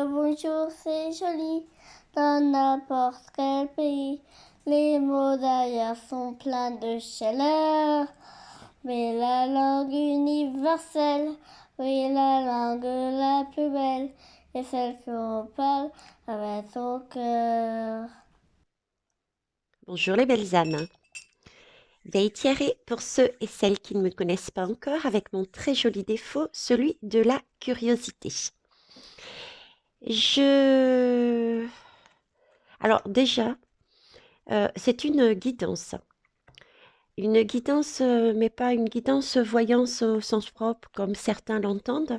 bonjour, c'est joli. Dans n'importe quel pays, les mots d'ailleurs sont pleins de chaleur. Mais la langue universelle, oui, la langue la plus belle, est celle qu'on parle avec son cœur. Bonjour les belles âmes. Thierry, pour ceux et celles qui ne me connaissent pas encore, avec mon très joli défaut, celui de la curiosité. Je... Alors déjà, c'est une guidance, mais pas une guidance voyance au sens propre comme certains l'entendent.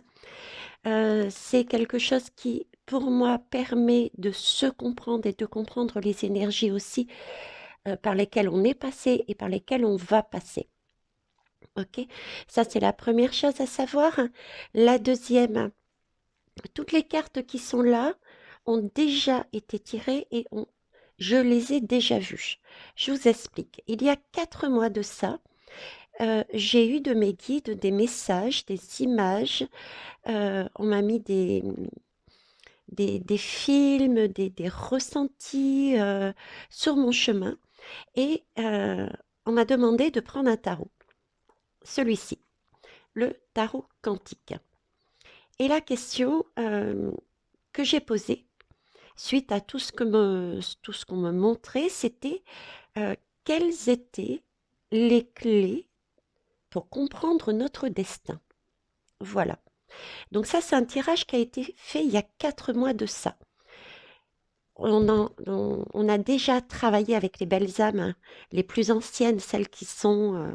C'est quelque chose qui, pour moi, permet de se comprendre et de comprendre les énergies aussi par lesquelles on est passé et par lesquelles on va passer. Ok, ça c'est la première chose à savoir. La deuxième, toutes les cartes qui sont là ont déjà été tirées et je les ai déjà vues. Je vous explique. Il y a 4 mois de ça, j'ai eu de mes guides des messages, des images. On m'a mis des films, des ressentis sur mon chemin et on m'a demandé de prendre un tarot. Celui-ci, le tarot quantique. Et la question que j'ai posée, suite à tout ce qu'on me montrait, c'était quelles étaient les clés pour comprendre notre destin. Voilà. Donc ça, c'est un tirage qui a été fait il y a 4 mois de ça. On a déjà travaillé avec les belles âmes, hein, les plus anciennes, celles qui sont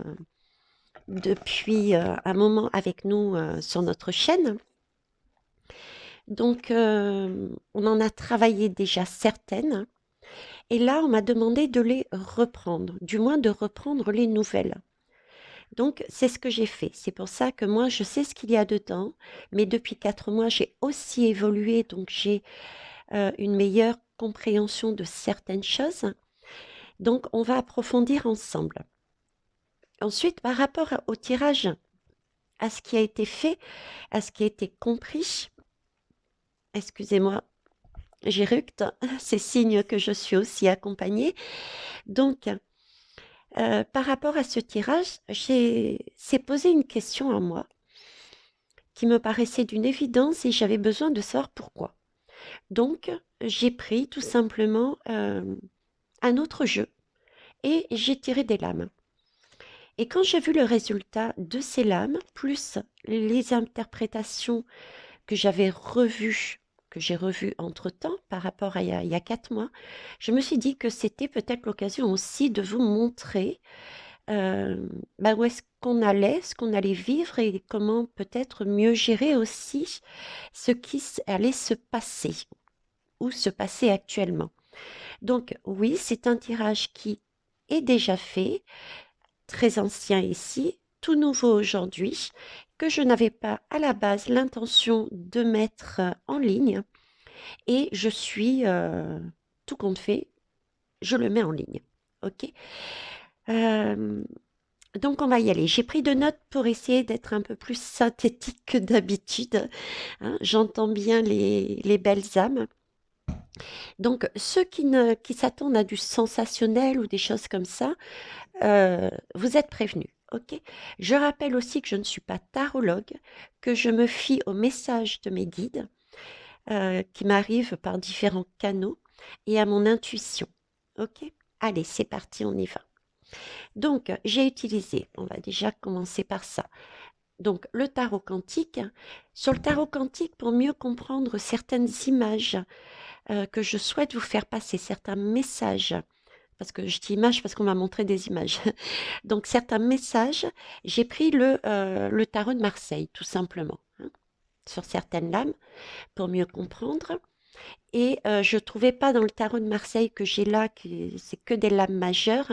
depuis un moment avec nous sur notre chaîne. Donc, on en a travaillé déjà certaines. Et là, on m'a demandé de les reprendre, du moins de reprendre les nouvelles. Donc, c'est ce que j'ai fait. C'est pour ça que moi, je sais ce qu'il y a dedans. Mais depuis 4 mois, j'ai aussi évolué. Donc, j'ai une meilleure compréhension de certaines choses. Donc, on va approfondir ensemble. Ensuite, par rapport au tirage, à ce qui a été fait, à ce qui a été compris, excusez-moi, j'éructe, c'est signe que je suis aussi accompagnée. Donc, par rapport à ce tirage, c'est posé une question à moi qui me paraissait d'une évidence et j'avais besoin de savoir pourquoi. Donc, j'ai pris tout simplement un autre jeu et j'ai tiré des lames. Et quand j'ai vu le résultat de ces lames, plus les interprétations que j'avais revues, que j'ai revues entre-temps par rapport à il y a 4 mois, je me suis dit que c'était peut-être l'occasion aussi de vous montrer bah, où est-ce qu'on allait, ce qu'on allait vivre et comment peut-être mieux gérer aussi ce qui allait se passer ou se passer actuellement. Donc oui, c'est un tirage qui est déjà fait, très ancien ici, tout nouveau aujourd'hui, que je n'avais pas à la base l'intention de mettre en ligne et je suis, tout compte fait, je le mets en ligne. Ok. Euh, Donc on va y aller. J'ai pris de notes pour essayer d'être un peu plus synthétique que d'habitude, hein. J'entends bien les belles âmes. Donc ceux qui s'attendent à du sensationnel ou des choses comme ça, vous êtes prévenus. Ok. Je rappelle aussi que je ne suis pas tarologue, que je me fie aux messages de mes guides qui m'arrivent par différents canaux et à mon intuition. Ok. Allez, c'est parti, on y va. Donc, j'ai utilisé, on va déjà commencer par ça. Donc, le tarot quantique. Sur le tarot quantique, pour mieux comprendre certaines images que je souhaite vous faire passer, certains messages, parce que je dis images parce qu'on m'a montré des images. Donc, certains messages, j'ai pris le tarot de Marseille, tout simplement, hein, sur certaines lames, pour mieux comprendre. Et je ne trouvais pas dans le tarot de Marseille que j'ai là, c'est que des lames majeures.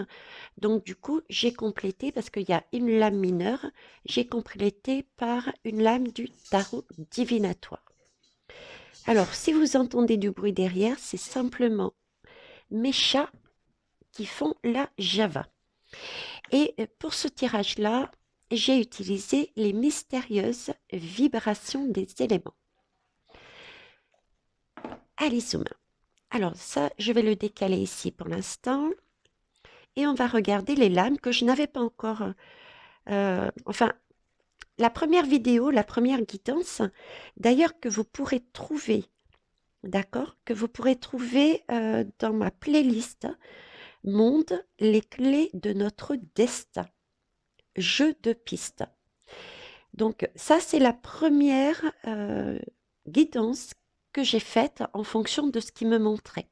Donc du coup, j'ai complété, parce qu'il y a une lame mineure, j'ai complété par une lame du tarot divinatoire. Alors, si vous entendez du bruit derrière, c'est simplement mes chats qui font la Java. Et pour ce tirage-là, j'ai utilisé les mystérieuses vibrations des éléments. Allez, zoom. Alors ça, je vais le décaler ici pour l'instant. Et on va regarder les lames que je n'avais pas encore... enfin, la première vidéo, la première guidance, d'ailleurs que vous pourrez trouver, d'accord, que vous pourrez trouver dans ma playlist Monde, les clés de notre destin, jeu de piste. Donc ça, c'est la première guidance que j'ai faite en fonction de ce qui me montrait.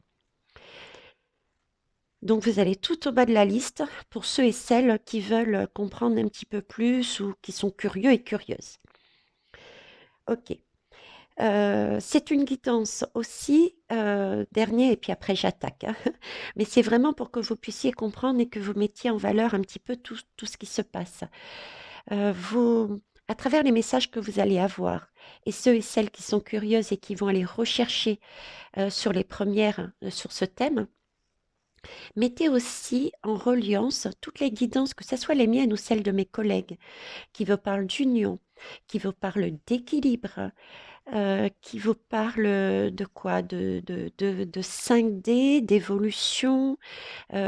Donc vous allez tout au bas de la liste pour ceux et celles qui veulent comprendre un petit peu plus ou qui sont curieux et curieuses. Ok. C'est une guidance aussi, dernier et puis après j'attaque, hein. Mais c'est vraiment pour que vous puissiez comprendre et que vous mettiez en valeur un petit peu tout ce qui se passe. À travers les messages que vous allez avoir et ceux et celles qui sont curieuses et qui vont aller rechercher sur les premières, sur ce thème, mettez aussi en reliance toutes les guidances, que ce soit les miennes ou celles de mes collègues, qui vous parlent d'union, qui vous parlent d'équilibre, qui vous parle de quoi? De 5D, d'évolution,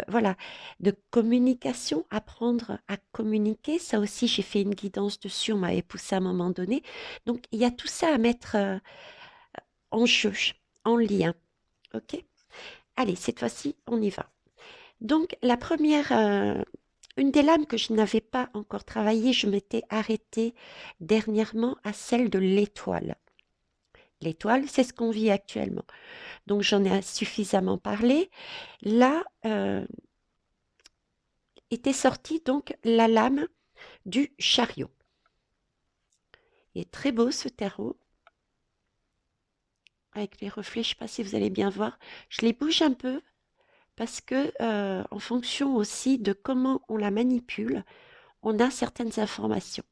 voilà, de communication, apprendre à communiquer. Ça aussi, j'ai fait une guidance dessus, on m'avait poussé à un moment donné. Donc, il y a tout ça à mettre en jeu, en lien. OK? Allez, cette fois-ci, on y va. Donc, la première, une des lames que je n'avais pas encore travaillée, je m'étais arrêtée dernièrement à celle de l'étoile. L'étoile, c'est ce qu'on vit actuellement. Donc, j'en ai suffisamment parlé. Là, était sortie donc la lame du chariot. Il est très beau ce tarot. Avec les reflets, je ne sais pas si vous allez bien voir. Je les bouge un peu parce que, en fonction aussi de comment on la manipule, on a certaines informations.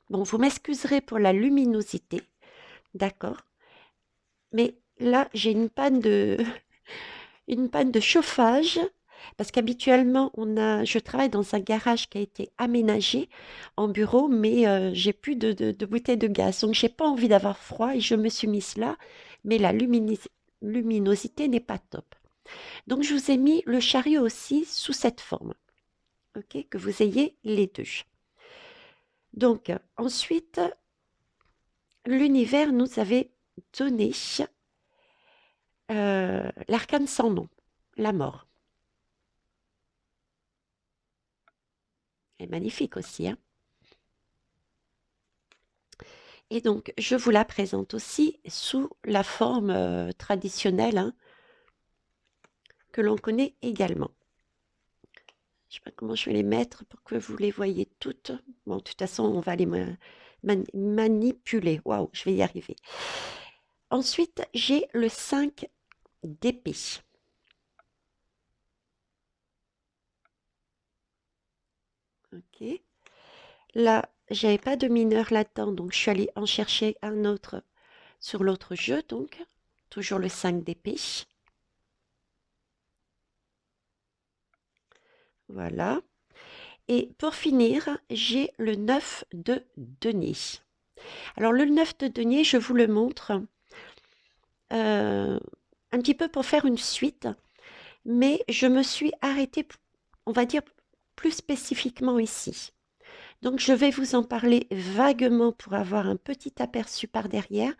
Bon, vous m'excuserez pour la luminosité, d'accord? Mais là, j'ai une panne de, une panne de chauffage parce qu'habituellement, je travaille dans un garage qui a été aménagé en bureau, mais j'ai plus de bouteilles de gaz. Donc, j'ai pas envie d'avoir froid et je me suis mise là, mais la luminosité n'est pas top. Donc, je vous ai mis le chariot aussi sous cette forme, ok, que vous ayez les deux. Donc, ensuite, l'univers nous avait donné l'arcane sans nom, la mort. Elle est magnifique aussi, hein. Et donc, je vous la présente aussi sous la forme traditionnelle, hein, que l'on connaît également. Je ne sais pas comment je vais les mettre pour que vous les voyez toutes. Bon, de toute façon, on va les manipuler. Waouh, je vais y arriver. Ensuite, j'ai le 5 d'épée. Ok. Là, j'avais pas de mineur là-dedans, donc je suis allée en chercher un autre sur l'autre jeu, donc toujours le 5 d'épée. Voilà. Et pour finir, j'ai le 9 de denier. Alors le 9 de denier, je vous le montre un petit peu pour faire une suite, mais je me suis arrêtée, on va dire, plus spécifiquement ici. Donc je vais vous en parler vaguement pour avoir un petit aperçu par derrière,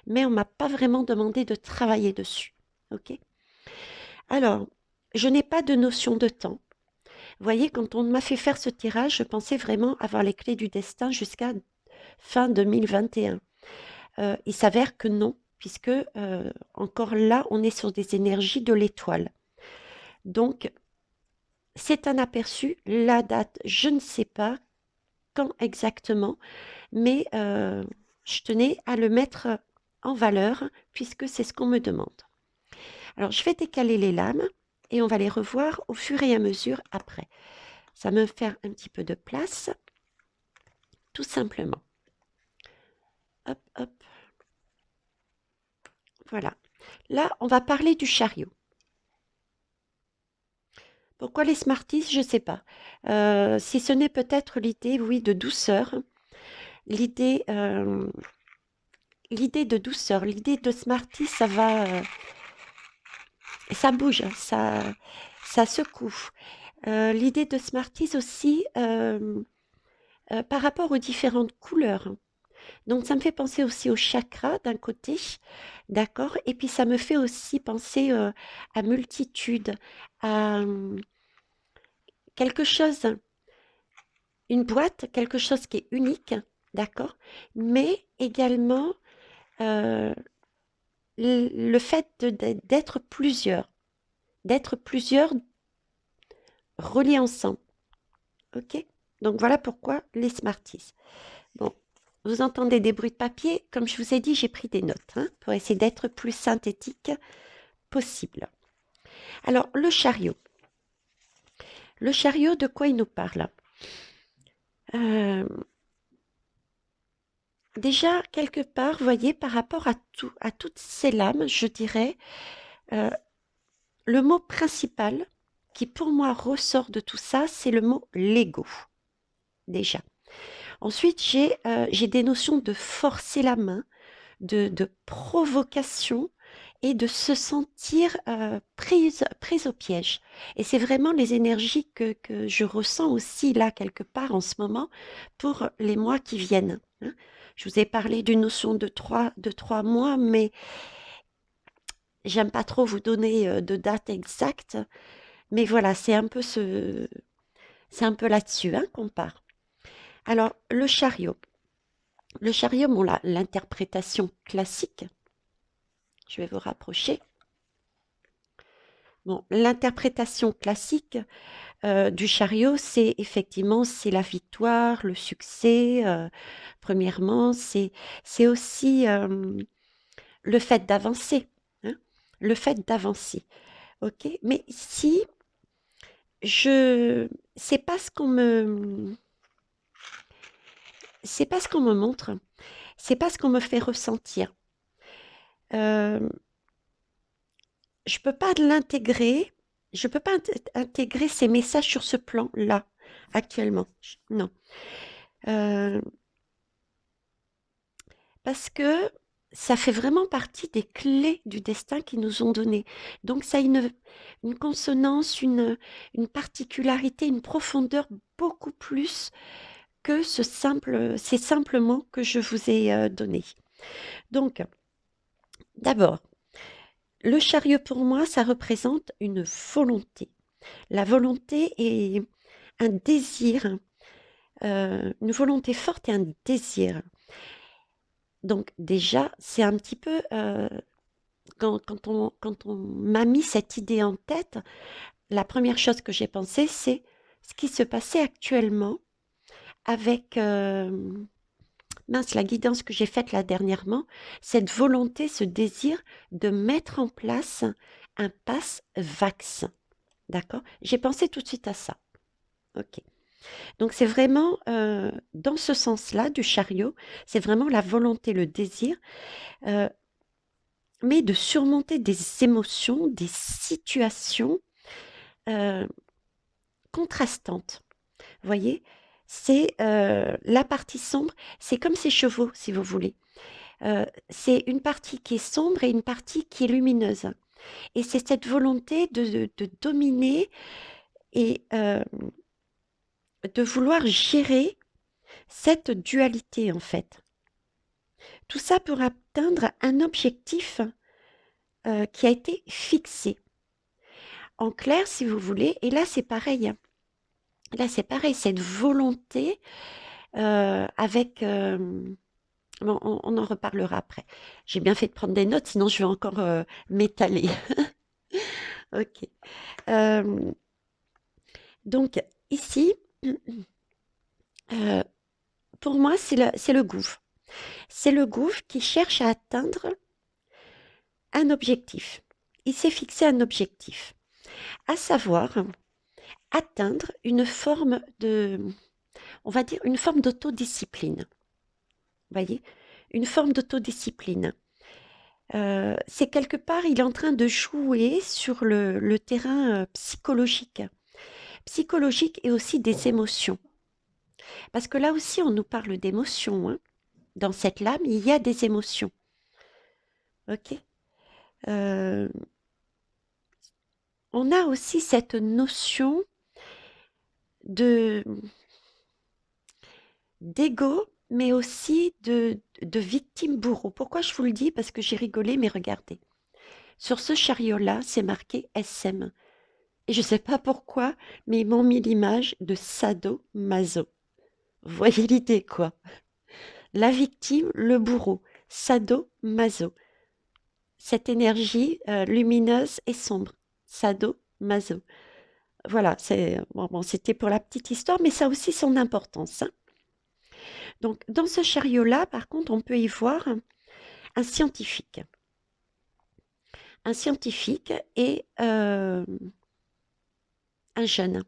mais on ne m'a pas vraiment demandé de travailler dessus. Ok? Alors, je n'ai pas de notion de temps. Vous voyez, quand on m'a fait faire ce tirage, je pensais vraiment avoir les clés du destin jusqu'à fin 2021. Il s'avère que non, puisque encore là, on est sur des énergies de l'étoile. Donc, c'est un aperçu. La date, je ne sais pas quand exactement, mais je tenais à le mettre en valeur, puisque c'est ce qu'on me demande. Alors, je vais décaler les lames et on va les revoir au fur et à mesure après. Ça me fait un petit peu de place, tout simplement. Hop, hop. Voilà. Là, on va parler du chariot. Pourquoi les Smarties? Je ne sais pas. Si ce n'est peut-être l'idée, oui, de douceur. L'idée l'idée de douceur, l'idée de Smarties, ça va, ça bouge, ça secoue. L'idée de Smarties aussi, par rapport aux différentes couleurs. Donc ça me fait penser aussi au chakra d'un côté, d'accord? Et puis ça me fait aussi penser, à multitude, à, quelque chose, une boîte, quelque chose qui est unique, d'accord? Mais également, le fait d'être plusieurs reliés ensemble, OK? Donc voilà pourquoi les Smarties. Bon, vous entendez des bruits de papier? Comme je vous ai dit, j'ai pris des notes, hein, pour essayer d'être plus synthétique possible. Alors, le chariot. Le chariot, de quoi il nous parle? Euh, Déjà, quelque part, vous voyez, par rapport à toutes ces lames, je dirais, euh, le mot principal qui pour moi ressort de tout ça, c'est le mot Lego, déjà. Ensuite, j'ai des notions de forcer la main, de provocation et de se sentir prise au piège. Et c'est vraiment les énergies que je ressens aussi là, quelque part en ce moment, pour les mois qui viennent, hein. Je vous ai parlé d'une notion de trois mois, mais j'aime pas trop vous donner de date exacte. Mais voilà, c'est un peu là-dessus, hein, qu'on part. Alors, le chariot. Le chariot, bon, l'interprétation classique, je vais vous rapprocher. Bon, l'interprétation classique du chariot, c'est effectivement c'est la victoire, le succès. Premièrement, c'est aussi le fait d'avancer, hein, le fait d'avancer. Ok, mais si je, c'est pas ce qu'on me, c'est pas ce qu'on me montre, c'est pas ce qu'on me fait ressentir. Euh, je peux pas l'intégrer, je peux pas intégrer ces messages sur ce plan-là actuellement. Non. Euh, Parce que ça fait vraiment partie des clés du destin qu'ils nous ont données. Donc ça a une consonance, une particularité, une profondeur beaucoup plus que ces simples mots que je vous ai donnés. Donc, d'abord, le chariot pour moi, ça représente une volonté. La volonté est un désir, une volonté forte et un désir. Donc déjà, c'est un petit peu, quand on m'a mis cette idée en tête, la première chose que j'ai pensé, c'est ce qui se passait actuellement avec, mince, la guidance que j'ai faite là dernièrement, cette volonté, ce désir de mettre en place un pass vax. D'accord? J'ai pensé tout de suite à ça. Ok. Donc c'est vraiment dans ce sens-là du chariot, c'est vraiment la volonté, le désir, euh, mais de surmonter des émotions, des situations euh, contrastantes. Vous voyez, c'est la partie sombre, c'est comme ces chevaux, si vous voulez. C'est une partie qui est sombre et une partie qui est lumineuse. Et c'est cette volonté de dominer et de vouloir gérer cette dualité, en fait. Tout ça pour atteindre un objectif qui a été fixé. En clair, si vous voulez, et là c'est pareil. Là c'est pareil, cette volonté avec... bon, on en reparlera après. J'ai bien fait de prendre des notes, sinon je vais encore m'étaler. Ok. Euh, donc ici, euh, pour moi, c'est le gouffre. C'est le gouffre qui cherche à atteindre un objectif. Il s'est fixé un objectif, à savoir atteindre une forme de, on va dire, une forme d'autodiscipline. Vous voyez, une forme d'autodiscipline. C'est quelque part, il est en train de jouer sur le terrain psychologique et aussi des émotions. Parce que là aussi, on nous parle d'émotions, hein. Dans cette lame, il y a des émotions. ok? Euh, on a aussi cette notion de d'ego, mais aussi de victime bourreau. Pourquoi je vous le dis? Parce que j'ai rigolé, mais regardez. Sur ce chariot-là, c'est marqué SM. Et je ne sais pas pourquoi, mais ils m'ont mis l'image de Sado-Maso. Vous voyez l'idée, quoi? La victime, le bourreau. Sado-Maso. Cette énergie lumineuse et sombre. Sado-Maso. Voilà, c'était pour la petite histoire, mais ça a aussi son importance, hein. Donc, dans ce chariot-là, par contre, on peut y voir un scientifique. Un scientifique et un jeune.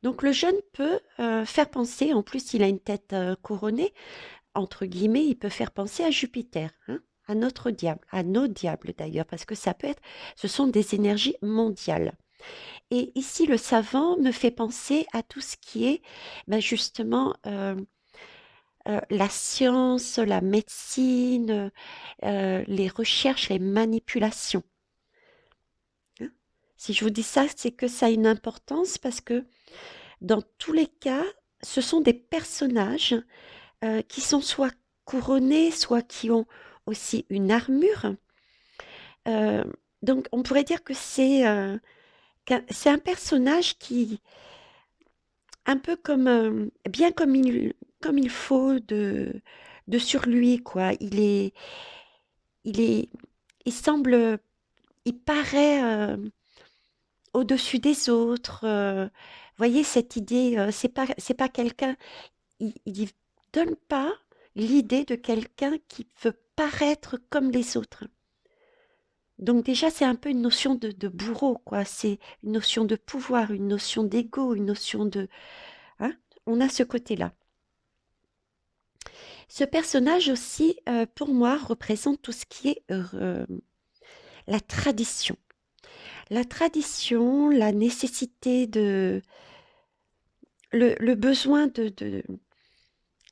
Donc, le jeune peut faire penser, en plus, il a une tête couronnée, entre guillemets, il peut faire penser à Jupiter, hein, à notre diable, à nos diables d'ailleurs, parce que ça peut être, ce sont des énergies mondiales. Et ici, le savant me fait penser à tout ce qui est ben justement la science, la médecine, les recherches, les manipulations, hein. Si je vous dis ça, c'est que ça a une importance parce que dans tous les cas, ce sont des personnages qui sont soit couronnés, soit qui ont aussi une armure. Euh, donc, on pourrait dire que c'est un personnage qui, un peu comme, bien comme il faut de sur lui, quoi. Il est, il semble, il paraît au-dessus des autres. Voyez cette idée, c'est pas quelqu'un, il donne pas l'idée de quelqu'un qui veut paraître comme les autres. Donc déjà, c'est un peu une notion de bourreau, quoi. C'est une notion de pouvoir, une notion d'ego, une notion de... hein, on a ce côté-là. Ce personnage aussi, pour moi, représente tout ce qui est la tradition. La tradition, la nécessité le besoin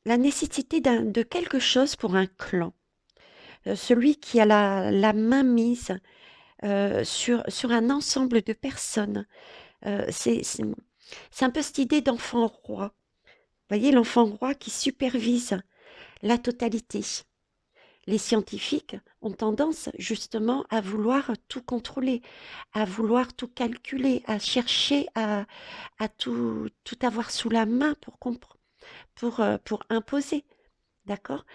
la nécessité de quelque chose pour un clan. Celui qui a la main mise sur un ensemble de personnes. C'est un peu cette idée d'enfant roi. Vous voyez, l'enfant roi qui supervise la totalité. Les scientifiques ont tendance justement à vouloir tout contrôler, à vouloir tout calculer, à chercher à tout avoir sous la main pour imposer. D'accord?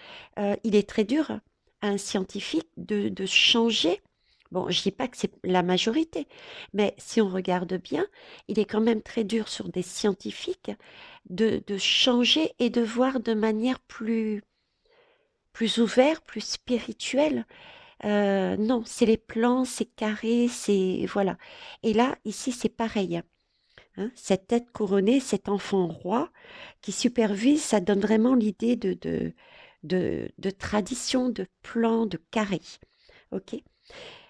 Il est très dur à un scientifique de changer. Bon, je dis pas que c'est la majorité, mais si on regarde bien, il est quand même très dur sur des scientifiques de changer et de voir de manière plus ouverte, plus spirituelle. Non, c'est les plans, c'est carré, c'est voilà. Et là, ici, c'est pareil, hein. Cette tête couronnée, cet enfant roi qui supervise, ça donne vraiment l'idée de tradition, de plan, de carré. Ok.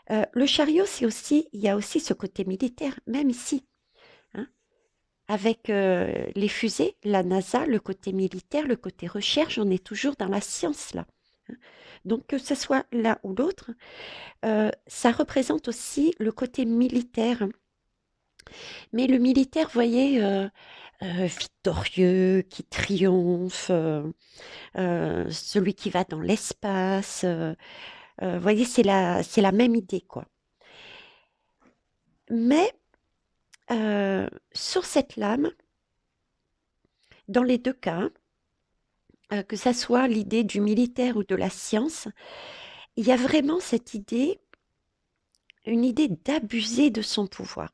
Le chariot, il y a aussi ce côté militaire, même ici, hein, avec les fusées, la NASA, le côté militaire, le côté recherche, on est toujours dans la science là, hein. Donc que ce soit l'un ou l'autre, ça représente aussi le côté militaire. Mais le militaire, vous voyez, victorieux, qui triomphe, celui qui va dans l'espace, vous voyez, c'est la même idée, quoi. Mais sur cette lame, dans les deux cas, que ça soit l'idée du militaire ou de la science, il y a vraiment cette idée, une idée d'abuser de son pouvoir.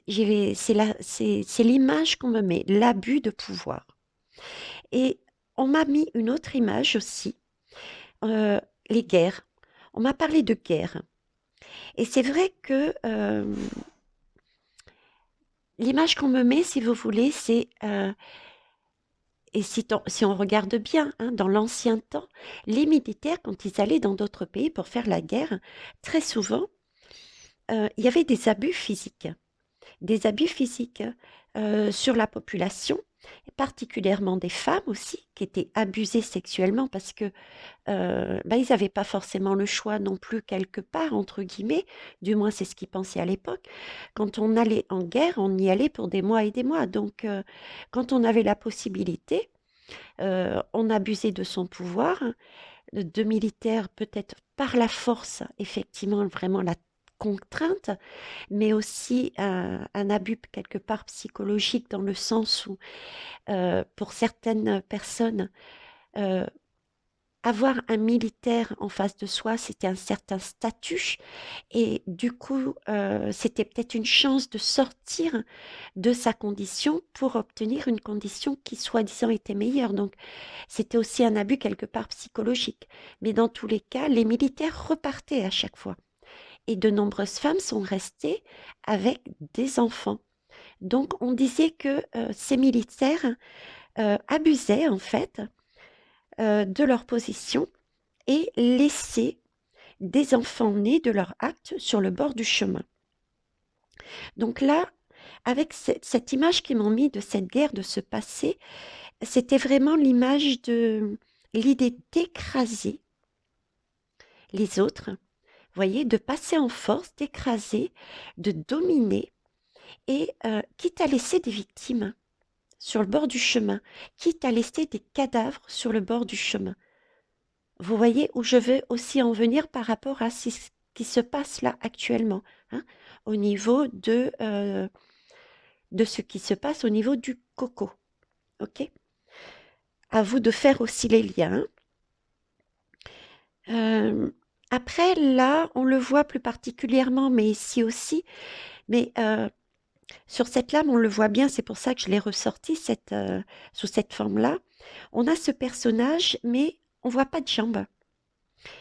C'est l'image qu'on me met, l'abus de pouvoir. Et on m'a mis une autre image aussi, les guerres. On m'a parlé de guerre. Et c'est vrai que l'image qu'on me met, si vous voulez, c'est... et si on regarde bien, hein, dans l'ancien temps, les militaires, quand ils allaient dans d'autres pays pour faire la guerre, très souvent, il y avait des abus physiques sur la population. particulièrement des femmes aussi, qui étaient abusées sexuellement parce que ils n'avaient pas forcément le choix non plus quelque part, entre guillemets, du moins c'est ce qu'ils pensaient à l'époque. Quand on allait en guerre, on y allait pour des mois et des mois. Donc, quand on avait la possibilité, on abusait de son pouvoir, de militaire peut-être par la force, effectivement, vraiment la contrainte, mais aussi un abus quelque part psychologique dans le sens où, pour certaines personnes, euh, avoir un militaire en face de soi, c'était un certain statut et du coup, c'était peut-être une chance de sortir de sa condition pour obtenir une condition qui soi-disant était meilleure. Donc, c'était aussi un abus quelque part psychologique. Mais dans tous les cas, les militaires repartaient à chaque fois et de nombreuses femmes sont restées avec des enfants. Donc, on disait que ces militaires abusaient en fait de leur position et laissaient des enfants nés de leur acte sur le bord du chemin. Donc là, avec cette image qu'ils m'ont mis de cette guerre, de ce passé, c'était vraiment l'image de l'idée d'écraser les autres, voyez, de passer en force, d'écraser, de dominer, et quitte à laisser des victimes sur le bord du chemin, quitte à laisser des cadavres sur le bord du chemin. Vous voyez où je veux aussi en venir par rapport à ce qui se passe là actuellement, hein, au niveau de ce qui se passe au niveau du coco. Ok? À vous de faire aussi les liens. Après, là, on le voit plus particulièrement, mais ici aussi. Mais sur cette lame, on le voit bien, c'est pour ça que je l'ai ressorti sous cette forme-là. On a ce personnage, mais on voit pas de jambes.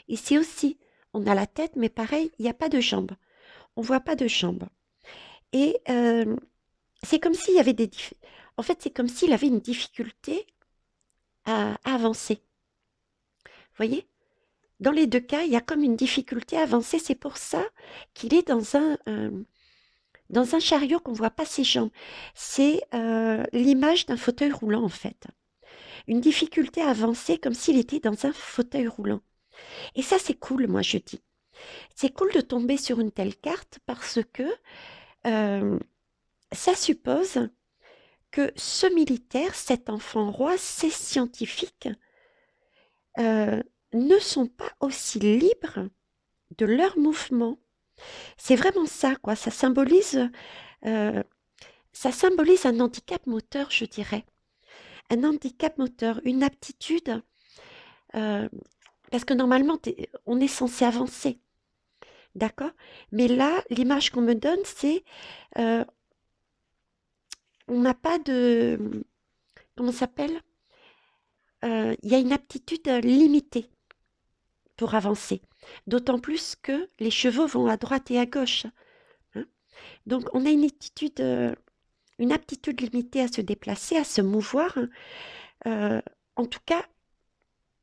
Ici aussi, on a la tête, mais pareil, il n'y a pas de jambes. On voit pas de jambes. Et c'est comme s'il y avait En fait, c'est comme s'il avait une difficulté à avancer. Vous voyez? Dans les deux cas, il y a comme une difficulté à avancer. C'est pour ça qu'il est dans un chariot qu'on ne voit pas ses jambes. C'est l'image d'un fauteuil roulant, en fait. Une difficulté à avancer comme s'il était dans un fauteuil roulant. Et ça, c'est cool, moi, je dis. C'est cool de tomber sur une telle carte parce que ça suppose que ce militaire, cet enfant roi, ces scientifiques, ne sont pas aussi libres de leurs mouvements. C'est vraiment ça, quoi. Euh, ça symbolise un handicap moteur, je dirais. Un handicap moteur, une aptitude, euh, parce que normalement, on est censé avancer, d'accord? Mais là, l'image qu'on me donne, c'est euh, on n'a pas de, comment ça s'appelle? Il y a une aptitude limitée pour avancer. D'autant plus que les chevaux vont à droite et à gauche, hein. Donc, on a une aptitude limitée à se déplacer, à se mouvoir, en tout cas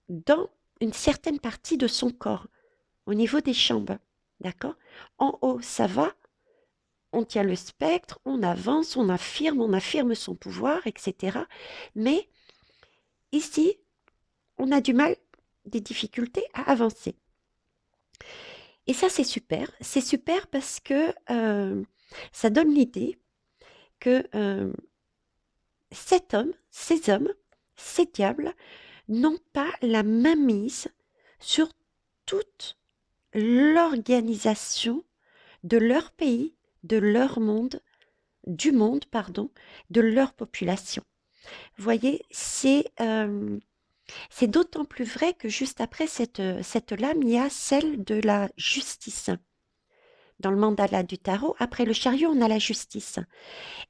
dans une certaine partie de son corps, au niveau des jambes, d'accord? En haut, ça va, on tient le spectre, on avance, on affirme son pouvoir, etc. Mais ici, on a du mal, des difficultés à avancer. Et ça, c'est super. C'est super parce que ça donne l'idée que ces hommes, ces diables, n'ont pas la mainmise sur toute l'organisation de leur pays, de leur monde, du monde, pardon, de leur population. Vous voyez, c'est d'autant plus vrai que juste après cette lame, il y a celle de la justice. Dans le mandala du tarot, après le chariot, on a la justice.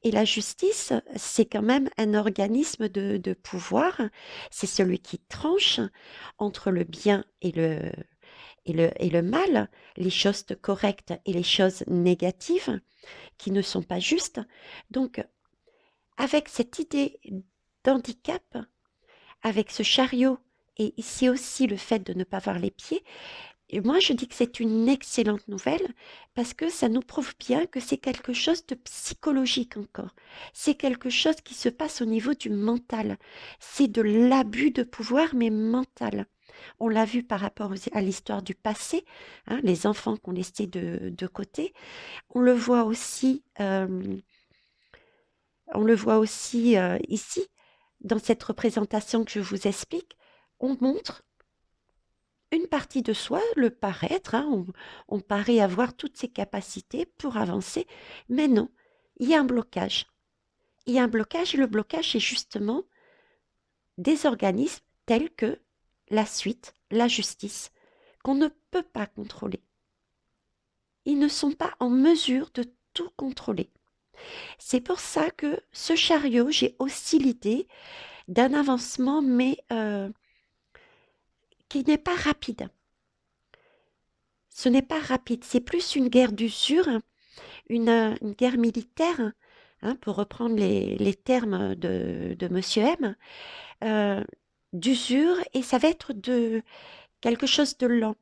Et la justice, c'est quand même un organisme de pouvoir. C'est celui qui tranche entre le bien et le mal, les choses correctes et les choses négatives qui ne sont pas justes. Donc, avec cette idée d'handicap, avec ce chariot, et ici aussi le fait de ne pas voir les pieds, Et moi, je dis que c'est une excellente nouvelle parce que ça nous prouve bien que c'est quelque chose de psychologique encore. C'est quelque chose qui se passe au niveau du mental. C'est de l'abus de pouvoir, mais mental. On l'a vu par rapport à l'histoire du passé, hein, les enfants qu'on laissait de côté. On le voit aussi, ici, dans cette représentation que je vous explique. On montre une partie de soi, le paraître, hein, on paraît avoir toutes ses capacités pour avancer, mais non, il y a un blocage. Il y a un blocage et le blocage est justement des organismes tels que la suite, la justice, qu'on ne peut pas contrôler. Ils ne sont pas en mesure de tout contrôler. C'est pour ça que ce chariot, j'ai aussi l'idée d'un avancement, mais qui n'est pas rapide. Ce n'est pas rapide, c'est plus une guerre d'usure, une guerre militaire, hein, pour reprendre les termes de Monsieur M, d'usure, et ça va être de quelque chose de lent.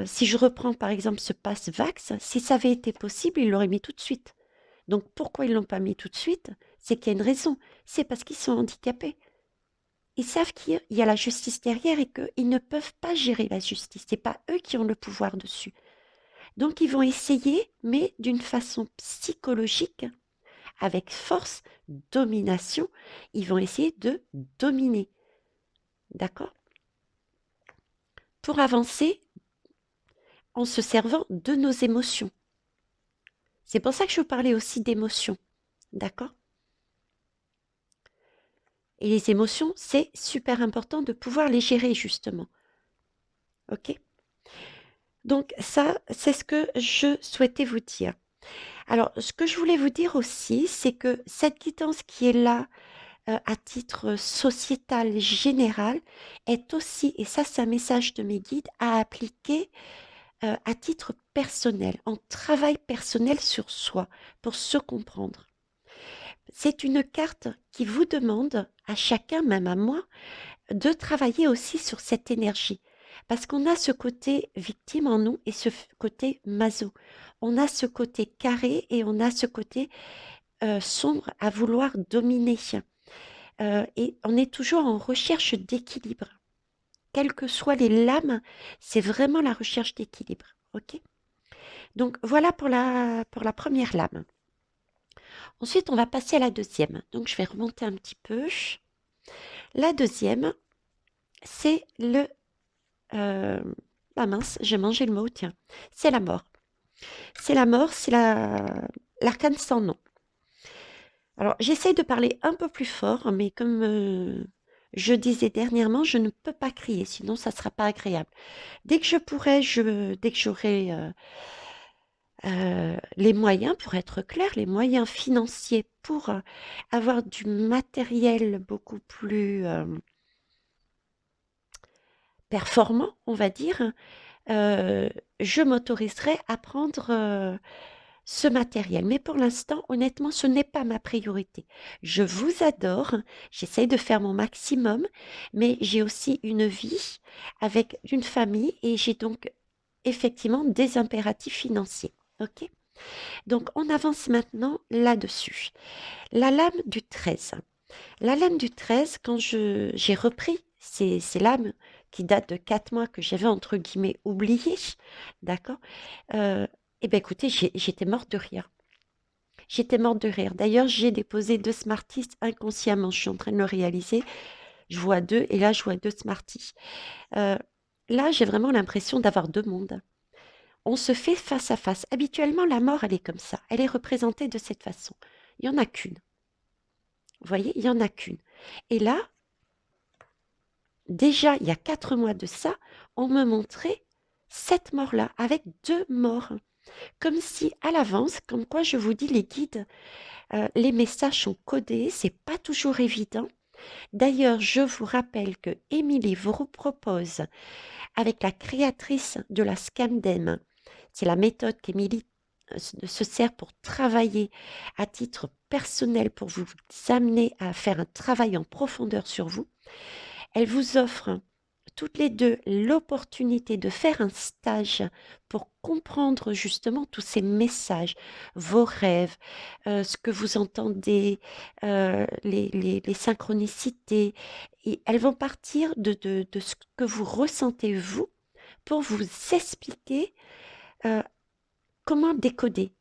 Si je reprends par exemple ce pass Vax, si ça avait été possible, ils l'auraient mis tout de suite. Donc pourquoi ils ne l'ont pas mis tout de suite? C'est qu'il y a une raison. C'est parce qu'ils sont handicapés. Ils savent qu'il y a la justice derrière et qu'ils ne peuvent pas gérer la justice. Ce n'est pas eux qui ont le pouvoir dessus. Donc ils vont essayer, mais d'une façon psychologique, avec force, domination, ils vont essayer de dominer. D'accord? Pour avancer en se servant de nos émotions. C'est pour ça que je vous parlais aussi d'émotions. D'accord? Et les émotions, c'est super important de pouvoir les gérer justement. Ok? Donc ça, c'est ce que je souhaitais vous dire. Alors, ce que je voulais vous dire aussi, c'est que cette guidance qui est là à titre sociétal général est aussi, et ça c'est un message de mes guides, à appliquer à titre personnel, en travail personnel sur soi, pour se comprendre. C'est une carte qui vous demande, à chacun, même à moi, de travailler aussi sur cette énergie. Parce qu'on a ce côté victime en nous et ce côté maso. On a ce côté carré et on a ce côté sombre à vouloir dominer. Et on est toujours en recherche d'équilibre. Quelles que soient les lames, c'est vraiment la recherche d'équilibre. Ok? Donc voilà pour la première lame. Ensuite, on va passer à la deuxième. Donc je vais remonter un petit peu. La deuxième, c'est le... ah mince, j'ai mangé le mot, tiens. C'est la mort. C'est la mort, c'est l'arcane sans nom. Alors, j'essaye de parler un peu plus fort, mais comme je disais dernièrement, je ne peux pas crier, sinon ça ne sera pas agréable. Dès que je pourrai, dès que j'aurai les moyens, pour être clair, les moyens financiers pour avoir du matériel beaucoup plus performant, on va dire, je m'autoriserai à prendre ce matériel. Mais pour l'instant, honnêtement, ce n'est pas ma priorité. Je vous adore, j'essaye de faire mon maximum, mais j'ai aussi une vie avec une famille et j'ai donc effectivement des impératifs financiers. Ok? Donc, on avance maintenant là-dessus. La lame du 13. La lame du 13, quand j'ai repris ces lames qui datent de 4 mois que j'avais entre guillemets oubliées, d'accord? Eh bien, écoutez, j'étais morte de rire. J'étais morte de rire. D'ailleurs, j'ai déposé 2 Smarties inconsciemment. Je suis en train de le réaliser. Je vois 2 et là, je vois 2 Smarties. Là, j'ai vraiment l'impression d'avoir 2 mondes. On se fait face à face. Habituellement, la mort, elle est comme ça. Elle est représentée de cette façon. Il n'y en a qu'une. Vous voyez, il n'y en a qu'une. Et là, déjà, il y a 4 mois de ça, on me montrait cette mort-là, avec 2 morts. Comme si, à l'avance, comme quoi je vous dis, les guides, les messages sont codés, c'est pas toujours évident. D'ailleurs, je vous rappelle que Émilie vous propose, avec la créatrice de la Scamdem, c'est la méthode qu'Émilie se sert pour travailler à titre personnel, pour vous amener à faire un travail en profondeur sur vous. Elle vous offre toutes les deux l'opportunité de faire un stage pour comprendre justement tous ces messages, vos rêves, ce que vous entendez, les synchronicités. Et elles vont partir de ce que vous ressentez vous pour vous expliquer comment décoder.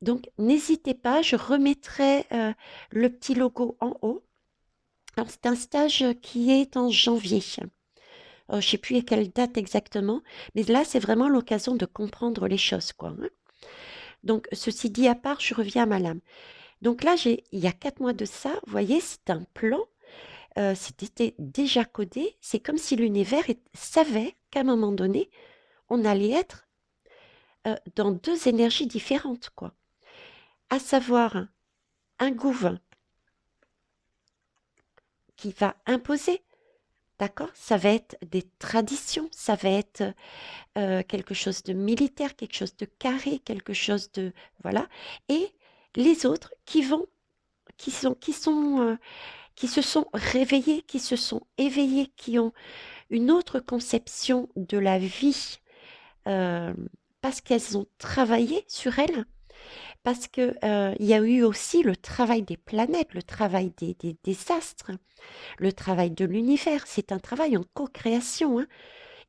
Donc, n'hésitez pas, je remettrai le petit logo en haut. Alors, c'est un stage qui est en janvier. Je ne sais plus à quelle date exactement, mais là, c'est vraiment l'occasion de comprendre les choses, quoi. Hein. Donc, ceci dit à part, je reviens à ma lame. Donc là, il y a 4 mois de ça, vous voyez, c'est un plan, c'était déjà codé. C'est comme si l'univers savait qu'à un moment donné, on allait être dans 2 énergies différentes, quoi. À savoir un gouvernement qui va imposer, d'accord? Ça va être des traditions, ça va être quelque chose de militaire, quelque chose de carré, quelque chose de... Voilà. Et les autres qui se sont réveillés, qui se sont éveillés, qui ont une autre conception de la vie parce qu'elles ont travaillé sur elles, parce que il y a eu aussi le travail des planètes, le travail des astres, le travail de l'univers. C'est un travail en co-création. Hein.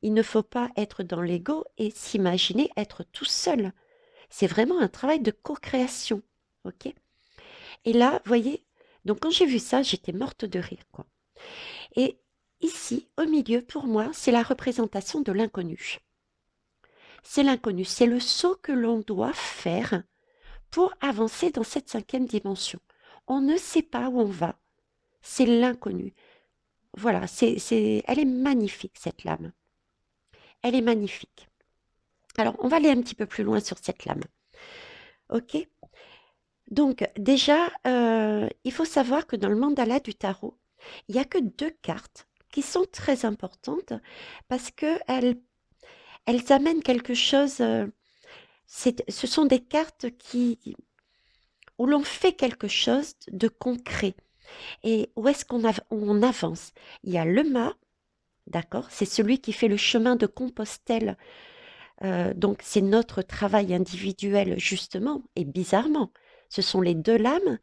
Il ne faut pas être dans l'ego et s'imaginer être tout seul. C'est vraiment un travail de co-création. Ok. Et là, vous voyez, donc quand j'ai vu ça, j'étais morte de rire, quoi. Et ici, au milieu, pour moi, c'est la représentation de l'inconnu. C'est l'inconnu, c'est le saut que l'on doit faire pour avancer dans cette 5e dimension. On ne sait pas où on va, c'est l'inconnu. Voilà, elle est magnifique, cette lame. Elle est magnifique. Alors, on va aller un petit peu plus loin sur cette lame. Ok. Donc, déjà, il faut savoir que dans le mandala du tarot, il n'y a que 2 cartes qui sont très importantes parce qu'elles amènent quelque chose. Ce sont des cartes où l'on fait quelque chose de concret. Et où est-ce on avance? Il y a le mât, d'accord? C'est celui qui fait le chemin de Compostelle. Donc, c'est notre travail individuel, justement, et bizarrement. Ce sont les 2 lames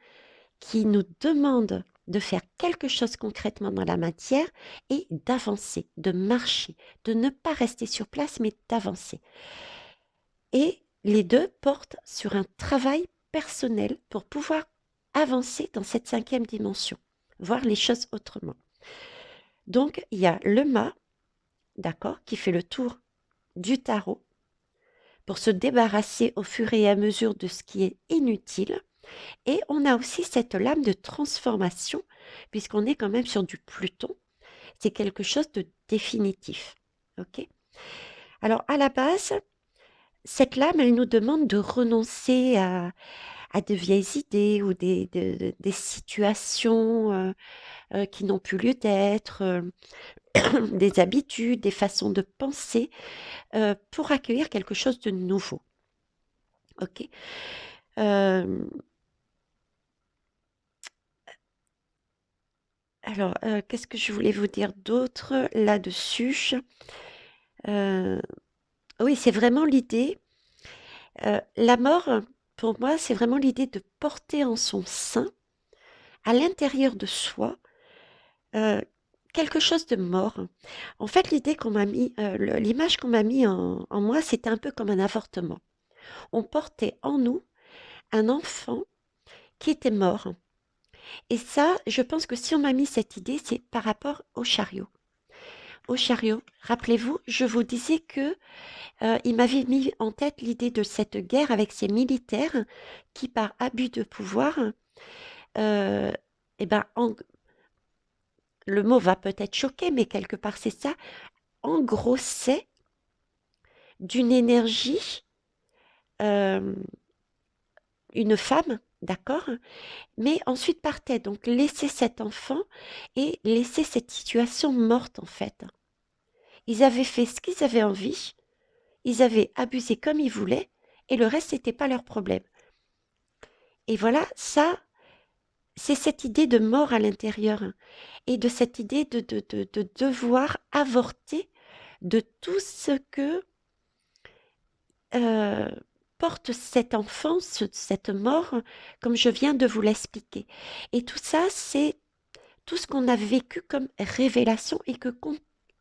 qui nous demandent de faire quelque chose concrètement dans la matière et d'avancer, de marcher, de ne pas rester sur place, mais d'avancer. Et les 2 portent sur un travail personnel pour pouvoir avancer dans cette 5e dimension, voir les choses autrement. Donc, il y a le mât, d'accord, qui fait le tour du tarot pour se débarrasser au fur et à mesure de ce qui est inutile. Et on a aussi cette lame de transformation, puisqu'on est quand même sur du Pluton. C'est quelque chose de définitif. Ok. Alors, à la base, cette lame, elle nous demande de renoncer à de vieilles idées ou des situations qui n'ont plus lieu d'être, des habitudes, des façons de penser, pour accueillir quelque chose de nouveau. Ok. Alors, qu'est-ce que je voulais vous dire d'autre là-dessus? Oui, c'est vraiment l'idée. La mort, pour moi, c'est vraiment l'idée de porter en son sein, à l'intérieur de soi, quelque chose de mort. En fait, l'idée qu'on m'a mis, l'image qu'on m'a mis en moi, c'était un peu comme un avortement. On portait en nous un enfant qui était mort. Et ça, je pense que si on m'a mis cette idée, c'est par rapport au chariot. Au chariot, rappelez-vous, je vous disais que il m'avait mis en tête l'idée de cette guerre avec ces militaires qui, par abus de pouvoir, euh, eh ben, le mot va peut-être choquer, mais quelque part c'est ça, engrossaient d'une énergie euh, une femme, d'accord, mais ensuite partait, donc laisser cet enfant et laisser cette situation morte en fait. Ils avaient fait ce qu'ils avaient envie, ils avaient abusé comme ils voulaient, et le reste n'était pas leur problème. Et voilà, ça, c'est cette idée de mort à l'intérieur et de cette idée de devoir avorter de tout ce que euh, porte cet enfant, cette mort, comme je viens de vous l'expliquer. Et tout ça, c'est tout ce qu'on a vécu comme révélation et que qu'on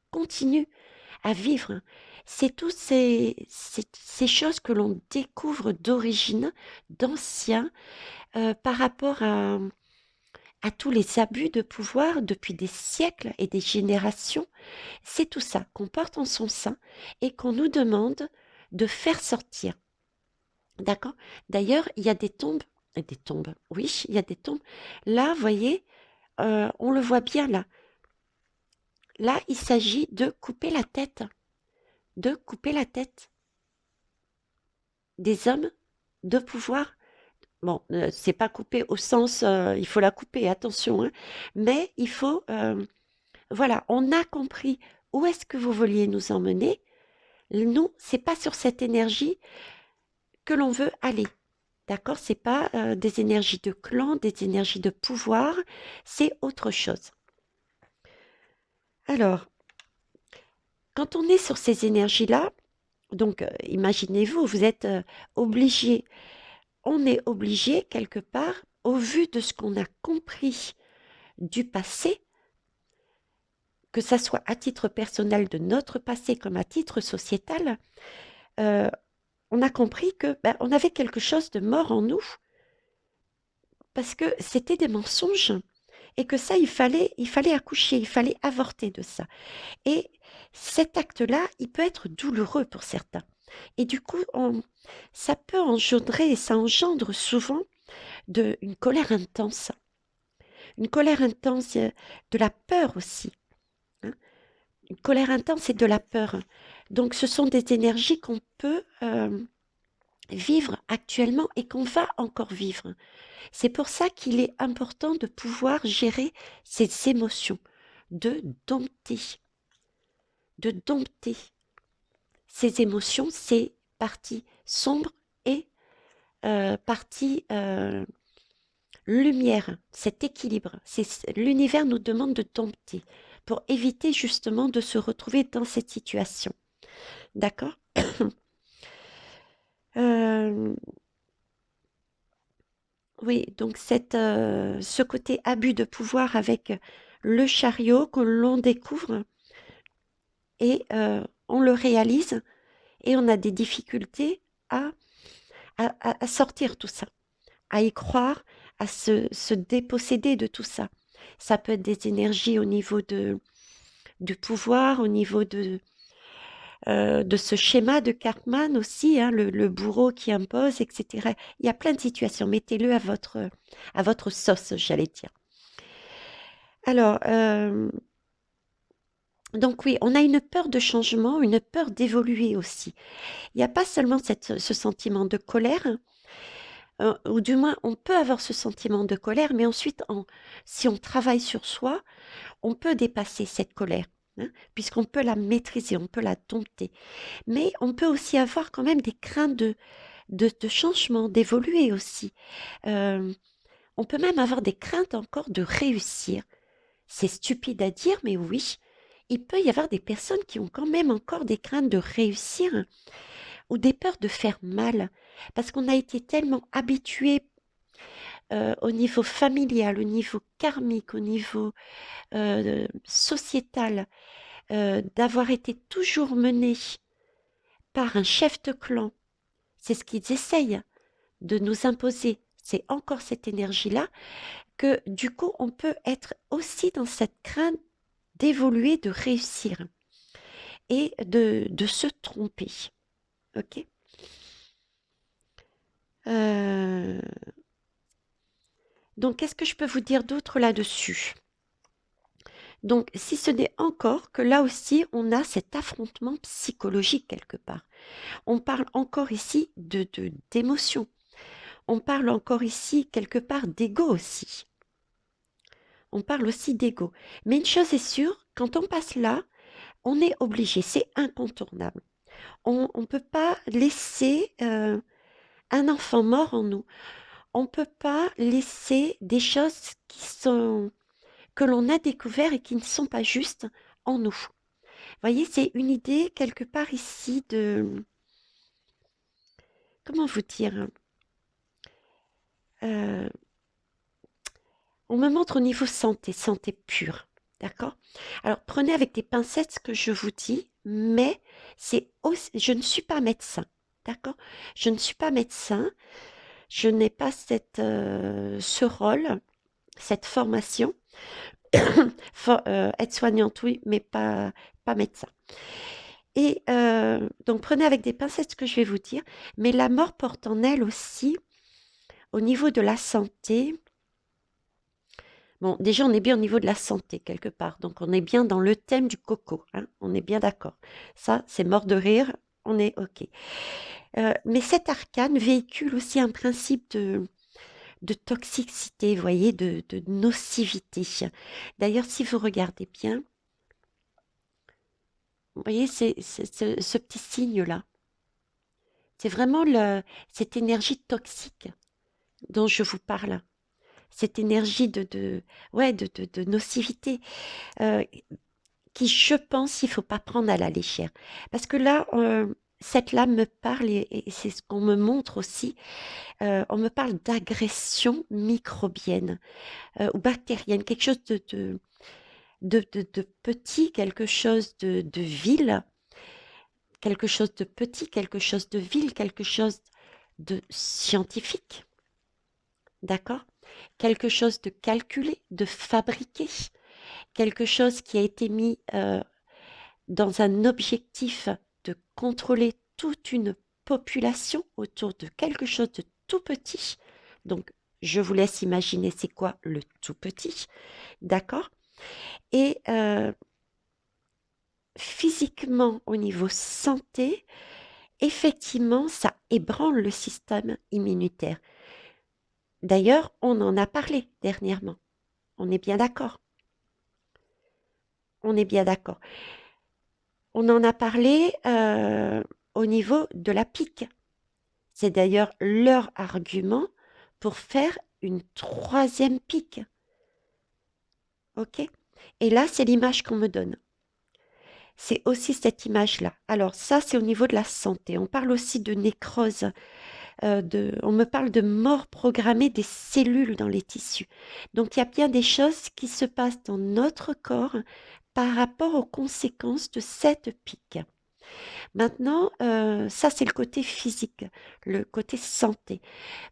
continue à vivre. C'est toutes ces choses que l'on découvre d'origine, d'ancien, par rapport à tous les abus de pouvoir depuis des siècles et des générations. C'est tout ça qu'on porte en son sein et qu'on nous demande de faire sortir. D'accord? D'ailleurs, il y a des tombes, oui, il y a des tombes. Là, vous voyez, on le voit bien là. Là, il s'agit de couper la tête des hommes de pouvoir. Bon, c'est pas couper au sens, il faut la couper, attention, hein, mais il faut, voilà, on a compris où est-ce que vous vouliez nous emmener. Nous, c'est pas sur cette énergie que l'on veut aller. D'accord? C'est pas des énergies de clan, des énergies de pouvoir, c'est autre chose. Alors, quand on est sur ces énergies-là, donc imaginez-vous, vous êtes obligé, on est obligé quelque part, au vu de ce qu'on a compris du passé, que ça soit à titre personnel de notre passé comme à titre sociétal, euh, on a compris que ben, on avait quelque chose de mort en nous parce que c'était des mensonges et que ça, il fallait accoucher, il fallait avorter de ça. Et cet acte-là, il peut être douloureux pour certains. Et du coup, ça peut engendrer, et ça engendre souvent une colère intense, de la peur aussi. Hein. Une colère intense et de la peur. Donc, ce sont des énergies qu'on peut vivre actuellement et qu'on va encore vivre. C'est pour ça qu'il est important de pouvoir gérer ces émotions, de dompter, de dompter ces émotions, ces parties sombres et parties lumière, cet équilibre. L'univers nous demande de dompter pour éviter justement de se retrouver dans cette situation. D'accord? Euh, oui, donc ce côté abus de pouvoir avec le chariot que l'on découvre et on le réalise et on a des difficultés à sortir tout ça, à y croire, à se déposséder de tout ça. Ça peut être des énergies au niveau du pouvoir, au niveau de ce schéma de Cartman aussi, hein, le bourreau qui impose, etc. Il y a plein de situations. Mettez-le à votre sauce, j'allais dire. Alors, donc oui, on a une peur de changement, une peur d'évoluer aussi. Il n'y a pas seulement ce sentiment de colère, ou du moins on peut avoir ce sentiment de colère, mais ensuite, si on travaille sur soi, on peut dépasser cette colère, hein, puisqu'on peut la maîtriser, on peut la dompter. Mais on peut aussi avoir quand même des craintes de changement, d'évoluer aussi. On peut même avoir des craintes encore de réussir. C'est stupide à dire, mais oui, il peut y avoir des personnes qui ont quand même encore des craintes de réussir ou des peurs de faire mal, parce qu'on a été tellement habitué au niveau familial, au niveau karmique, au niveau sociétal, d'avoir été toujours mené par un chef de clan. C'est ce qu'ils essayent de nous imposer. C'est encore cette énergie-là que du coup, on peut être aussi dans cette crainte d'évoluer, de réussir et de se tromper. Ok. Donc, qu'est-ce que je peux vous dire d'autre là-dessus? Donc, si ce n'est encore que là aussi, on a cet affrontement psychologique quelque part. On parle encore ici d'émotion. On parle encore ici quelque part d'ego aussi. On parle aussi d'ego. Mais une chose est sûre, quand on passe là, on est obligé, c'est incontournable. On ne peut pas laisser un enfant mort en nous. on ne peut pas laisser des choses que l'on a découvert et qui ne sont pas justes en nous. Vous voyez, c'est une idée quelque part ici de... Comment vous dire? Euh, on me montre au niveau santé, santé pure. D'accord? Alors, prenez avec des pincettes ce que je vous dis, mais je ne suis pas médecin. D'accord? Je ne suis pas médecin. Je n'ai pas ce rôle, cette formation. Aide-soignante, oui, mais pas médecin. Et donc, prenez avec des pincettes ce que je vais vous dire, mais la mort porte en elle aussi, au niveau de la santé. Bon, déjà, on est bien au niveau de la santé, quelque part. Donc, on est bien dans le thème du coco, hein, on est bien d'accord. Ça, c'est mort de rire, on est OK. Mais cet arcane véhicule aussi un principe de toxicité, vous voyez, de nocivité. D'ailleurs, si vous regardez bien, vous voyez, c'est ce petit signe-là. C'est vraiment cette énergie toxique dont je vous parle. Cette énergie ouais, de nocivité euh, qui, je pense, il ne faut pas prendre à la légère. Parce que là, cette lame me parle et c'est ce qu'on me montre aussi. On me parle d'agression microbienne ou bactérienne, quelque chose de petit, quelque chose de vil, quelque chose de petit, quelque chose de vil, quelque chose de scientifique, d'accord? Quelque chose de calculé, de fabriqué, quelque chose qui a été mis dans un objectif de contrôler toute une population autour de quelque chose de tout petit. Donc, je vous laisse imaginer c'est quoi le tout petit, d'accord? Et physiquement, au niveau santé, effectivement, ça ébranle le système immunitaire. D'ailleurs, on en a parlé dernièrement. On est bien d'accord. On est bien d'accord. On en a parlé au niveau de la pique. C'est d'ailleurs leur argument pour faire une troisième pique. OK? Et là, c'est l'image qu'on me donne. C'est aussi cette image-là. Alors ça, c'est au niveau de la santé. On parle aussi de nécrose. On me parle de mort programmée des cellules dans les tissus. Donc il y a bien des choses qui se passent dans notre corps par rapport aux conséquences de cette pique. Maintenant, ça c'est le côté physique, le côté santé.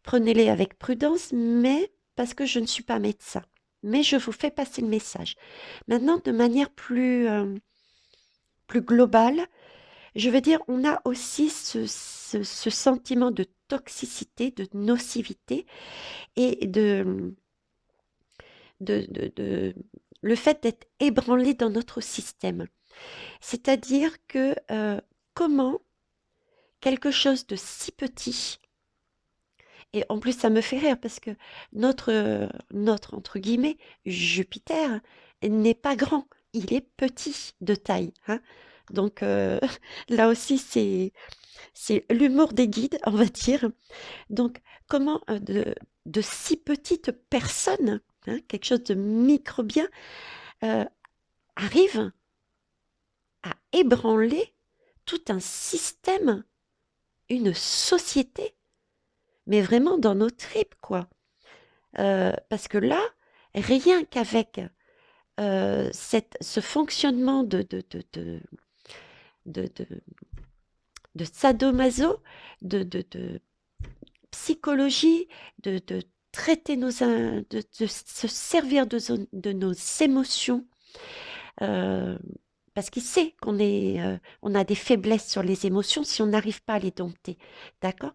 Prenez-les avec prudence, mais parce que je ne suis pas médecin. Mais je vous fais passer le message. Maintenant, de manière plus globale, je veux dire, on a aussi ce sentiment de toxicité, de nocivité et le fait d'être ébranlé dans notre système. C'est-à-dire que comment quelque chose de si petit, et en plus ça me fait rire parce que notre entre guillemets, Jupiter n'est pas grand, il est petit de taille, hein. Donc là aussi c'est l'humour des guides, on va dire. Donc comment de si petites personnes, hein, quelque chose de microbien, euh, arrive à ébranler tout un système, une société, mais vraiment dans nos tripes, quoi. Parce que là, rien qu'avec ce fonctionnement de, de, de sadomaso, de psychologie, de traiter de se servir de nos émotions, euh, parce qu'il sait on a des faiblesses sur les émotions si on n'arrive pas à les dompter, d'accord?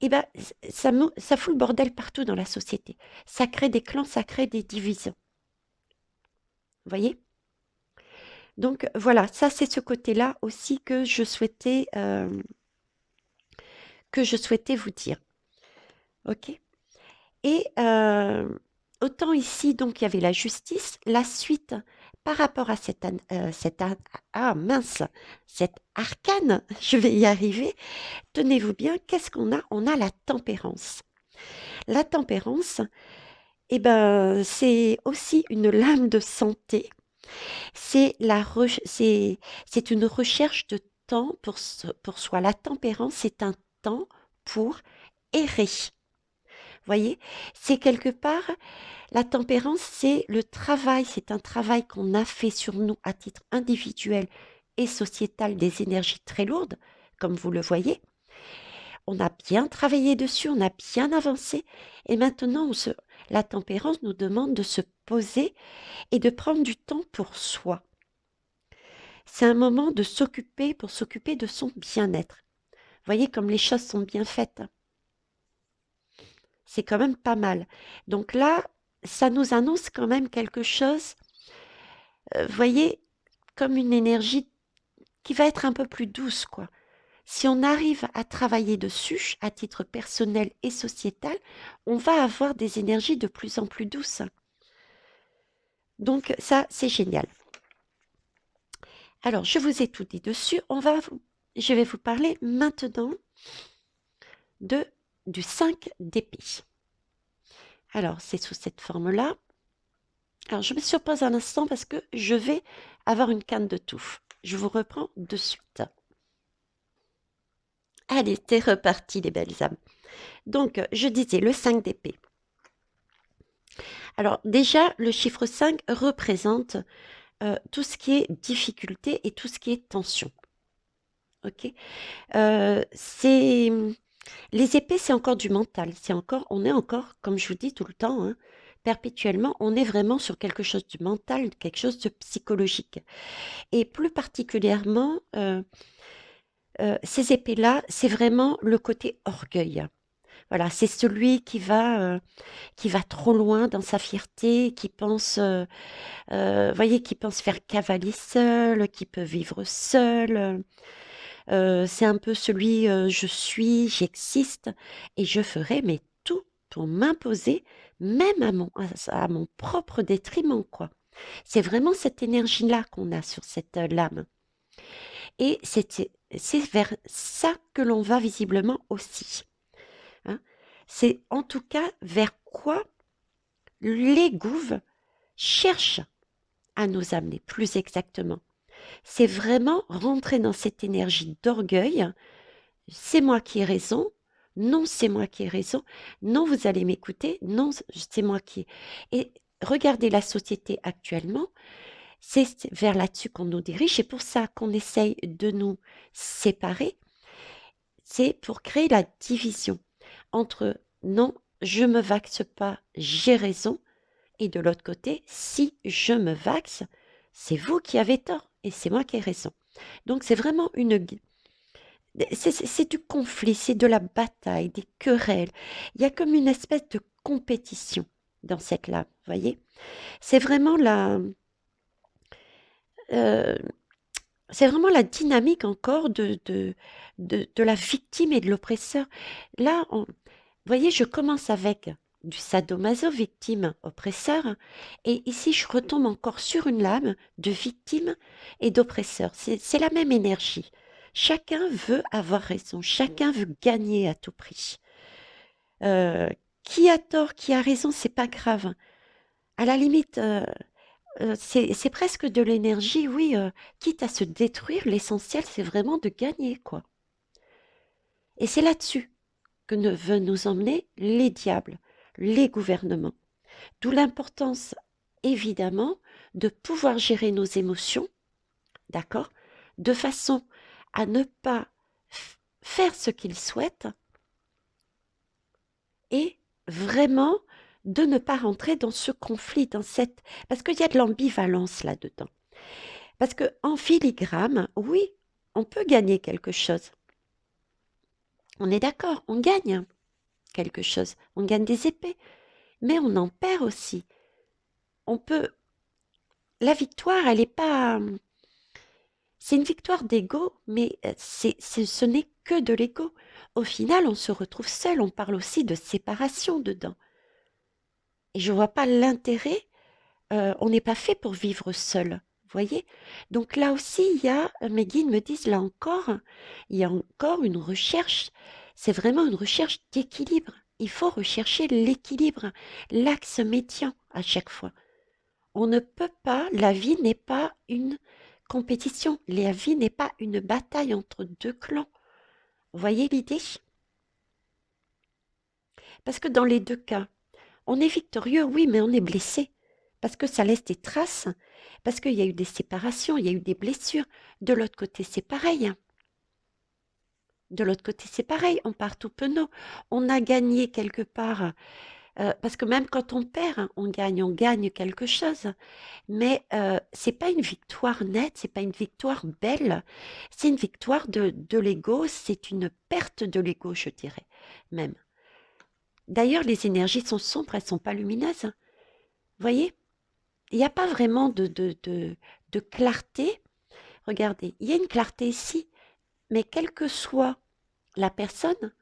Et ben, ça fout le bordel partout dans la société. Ça crée des clans, ça crée des divisions. Vous voyez? Donc voilà, ça c'est ce côté-là aussi que je souhaitais vous dire. OK? Et autant ici, donc, il y avait la justice, la suite par rapport à mince, cette arcane, je vais y arriver. Tenez-vous bien, qu'est-ce qu'on a? On a la tempérance. La tempérance, eh ben, c'est aussi une lame de santé. C'est une recherche de temps pour soi. La tempérance, c'est un temps pour errer. Voyez, c'est quelque part, la tempérance, c'est le travail, c'est un travail qu'on a fait sur nous à titre individuel et sociétal, des énergies très lourdes, comme vous le voyez. On a bien travaillé dessus, on a bien avancé, et maintenant, la tempérance nous demande de se poser et de prendre du temps pour soi. C'est un moment de s'occuper pour s'occuper de son bien-être. Voyez comme les choses sont bien faites. C'est quand même pas mal. Donc là, ça nous annonce quand même quelque chose, voyez, comme une énergie qui va être un peu plus douce, quoi. Si on arrive à travailler dessus, à titre personnel et sociétal, on va avoir des énergies de plus en plus douces. Donc ça, c'est génial. Alors, je vous ai tout dit dessus. Je vais vous parler maintenant du 5 d'épée. Alors, c'est sous cette forme-là. Alors, je me surpose un instant parce que je vais avoir une canne de touffe. Je vous reprends de suite. Allez, c'est reparti les belles âmes. Donc, je disais le 5 d'épée. Alors, déjà, le chiffre 5 représente tout ce qui est difficulté et tout ce qui est tension. Ok. Les épées, c'est encore du mental. On est encore, comme je vous dis tout le temps, hein, perpétuellement, on est vraiment sur quelque chose du mental, quelque chose de psychologique. Et plus particulièrement, ces épées-là, c'est vraiment le côté orgueil. Voilà, c'est celui qui va trop loin dans sa fierté, qui pense, voyez, qui pense faire cavalier seul, qui peut vivre seul. C'est un peu celui, j'existe et je ferai mais tout pour m'imposer, même à mon propre détriment, quoi. C'est vraiment cette énergie-là qu'on a sur cette lame. Et c'est vers ça que l'on va visiblement aussi. Hein. C'est en tout cas vers quoi les gouves cherchent à nous amener, plus exactement. C'est vraiment rentrer dans cette énergie d'orgueil. C'est moi qui ai raison. Non, c'est moi qui ai raison. Non, vous allez m'écouter. Non, c'est moi qui ai. Et regardez la société actuellement. C'est vers là-dessus qu'on nous dirige. C'est pour ça qu'on essaye de nous séparer. C'est pour créer la division entre non, je me vaxe pas, j'ai raison. Et de l'autre côté, si je me vaxe, c'est vous qui avez tort et c'est moi qui ai raison. Donc c'est vraiment c'est du conflit, c'est de la bataille, des querelles. Il y a comme une espèce de compétition dans cette lame, vous voyez. C'est vraiment euh, c'est vraiment la dynamique encore de la victime et de l'oppresseur. Là, vous voyez, je commence avec du sadomaso, victime, oppresseur, et ici je retombe encore sur une lame de victime et d'oppresseur. C'est la même énergie. Chacun veut avoir raison, chacun veut gagner à tout prix. Euh, qui a tort, qui a raison, c'est pas grave. À la limite, c'est presque de l'énergie, oui, quitte à se détruire, l'essentiel c'est vraiment de gagner, quoi. Et c'est là-dessus que ne veulent nous emmener les diables, les gouvernements. D'où l'importance, évidemment, de pouvoir gérer nos émotions, d'accord, de façon à ne pas faire ce qu'ils souhaitent et vraiment de ne pas rentrer dans ce conflit, parce qu'il y a de l'ambivalence là-dedans. Parce qu'en filigrane, oui, on peut gagner quelque chose. On est d'accord, on gagne quelque chose. On gagne des épées, mais on en perd aussi. On peut. La victoire, elle n'est pas. C'est une victoire d'ego, mais ce n'est que de l'ego. Au final, on se retrouve seul. On parle aussi de séparation dedans. Et je ne vois pas l'intérêt. On n'est pas fait pour vivre seul. Voyez. Donc là aussi, mes guides me disent, il y a encore une recherche. C'est vraiment une recherche d'équilibre. il faut rechercher l'équilibre, l'axe médian à chaque fois. On ne peut pas, la vie n'est pas une compétition, la vie n'est pas une bataille entre deux clans. Vous voyez l'idée? Parce que dans les deux cas, on est victorieux, oui, mais on est blessé. Parce que ça laisse des traces, parce qu'il y a eu des séparations, il y a eu des blessures. De l'autre côté, c'est pareil. De l'autre côté, c'est pareil, on part tout penaud. On a gagné quelque part, parce que même quand on perd, hein, on gagne quelque chose. Mais c'est pas une victoire nette, c'est pas une victoire belle, c'est une victoire de l'ego, c'est une perte de l'ego, je dirais même. D'ailleurs, les énergies sont sombres, elles sont pas lumineuses. Vous voyez? Il n'y a pas vraiment de clarté. Regardez, il y a une clarté ici, mais quelle que soit la personne,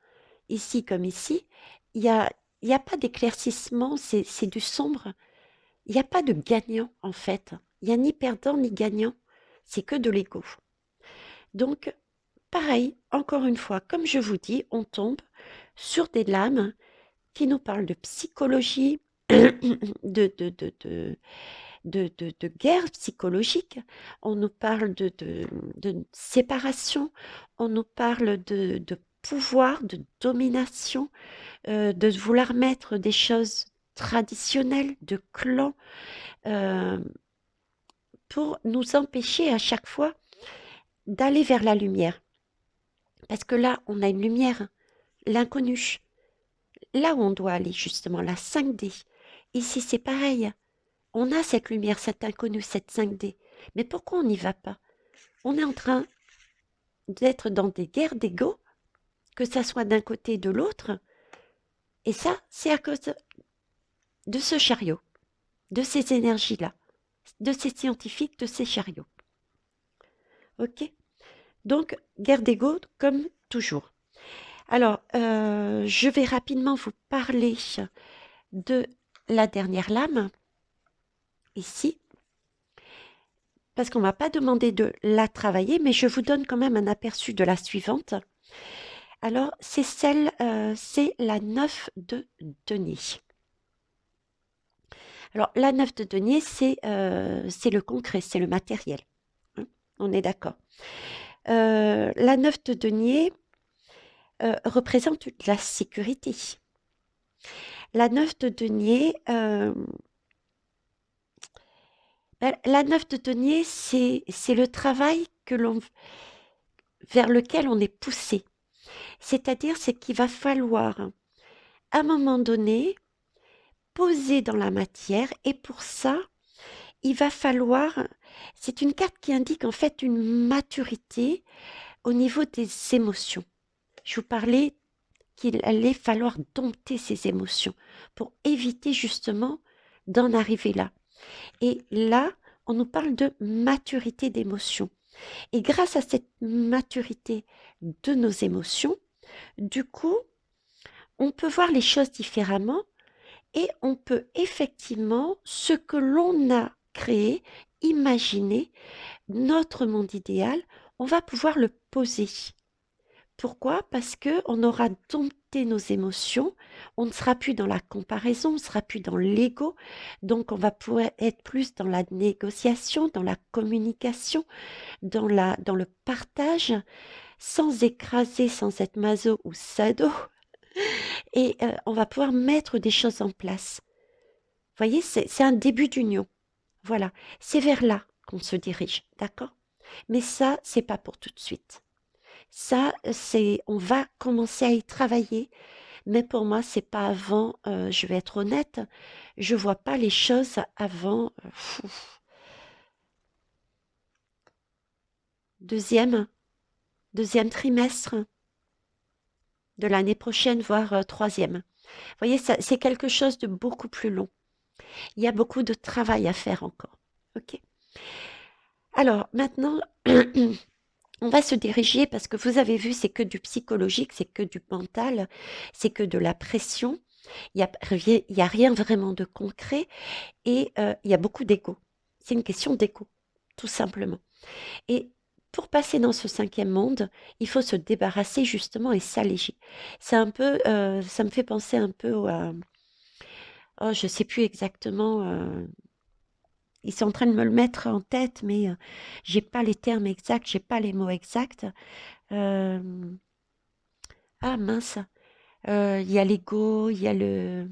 ici comme ici, il y a, il y a pas d'éclaircissement, c'est du sombre. Il n'y a pas de gagnant en fait. Il n'y a ni perdant ni gagnant. C'est que de l'ego. Donc, pareil, encore une fois, comme je vous dis, on tombe sur des lames qui nous parlent de psychologie, de guerre psychologique, on nous parle de séparation, on nous parle de pouvoir, de domination, de vouloir mettre des choses traditionnelles, de clan, euh, pour nous empêcher à chaque fois d'aller vers la lumière. Parce que là, on a une lumière, l'inconnu. Là où on doit aller, justement, la 5D. Ici, c'est pareil. On a cette lumière, cet inconnu, cette 5D. Mais pourquoi on n'y va pas? On est en train d'être dans des guerres d'ego, que ça soit d'un côté ou de l'autre. Et ça, c'est à cause de ce chariot, de ces énergies-là, de ces scientifiques, de ces chariots. Ok? Donc, guerre d'ego comme toujours. Alors, je vais rapidement vous parler de la dernière lame, ici, parce qu'on ne m'a pas demandé de la travailler, mais je vous donne quand même un aperçu de la suivante. Alors, c'est c'est la 9 de denier. Alors, la 9 de denier, c'est le concret, c'est le matériel. Hein, on est d'accord. La 9 de denier représente la sécurité. La 9 de denier, la 9 de denier, c'est le travail vers lequel on est poussé. C'est-à-dire, c'est qu'il va falloir, à un moment donné, poser dans la matière, et pour ça, il va falloir, c'est une carte qui indique en fait une maturité au niveau des émotions. Je vous parlais qu'il allait falloir dompter ces émotions pour éviter justement d'en arriver là. Et là, on nous parle de maturité d'émotions. Et grâce à cette maturité de nos émotions, du coup, on peut voir les choses différemment et on peut effectivement, ce que l'on a créé, imaginer notre monde idéal, on va pouvoir le poser. Pourquoi? Parce qu'on aura dompté nos émotions, on ne sera plus dans la comparaison, on ne sera plus dans l'ego, donc on va pouvoir être plus dans la négociation, dans la communication, dans le partage, sans écraser, sans être maso ou sado, et on va pouvoir mettre des choses en place. Vous voyez, c'est un début d'union. Voilà, c'est vers là qu'on se dirige, d'accord? Mais ça, c'est pas pour tout de suite. Ça, on va commencer à y travailler, mais pour moi, c'est pas avant, je vais être honnête, je vois pas les choses avant deuxième trimestre de l'année prochaine, voire troisième. Vous voyez, c'est quelque chose de beaucoup plus long. Il y a beaucoup de travail à faire encore. Ok? Alors, maintenant, on va se diriger parce que vous avez vu, c'est que du psychologique, c'est que du mental, c'est que de la pression. Il y a rien vraiment de concret et il y a beaucoup d'ego. C'est une question d'ego, tout simplement. Et pour passer dans ce 5e monde, il faut se débarrasser justement et s'alléger. C'est un peu, ça me fait penser un peu à, oh, je sais plus exactement, ils sont en train de me le mettre en tête, mais j'ai pas les termes exacts, j'ai pas les mots exacts. Euh, ah mince, il y a l'ego, il y a les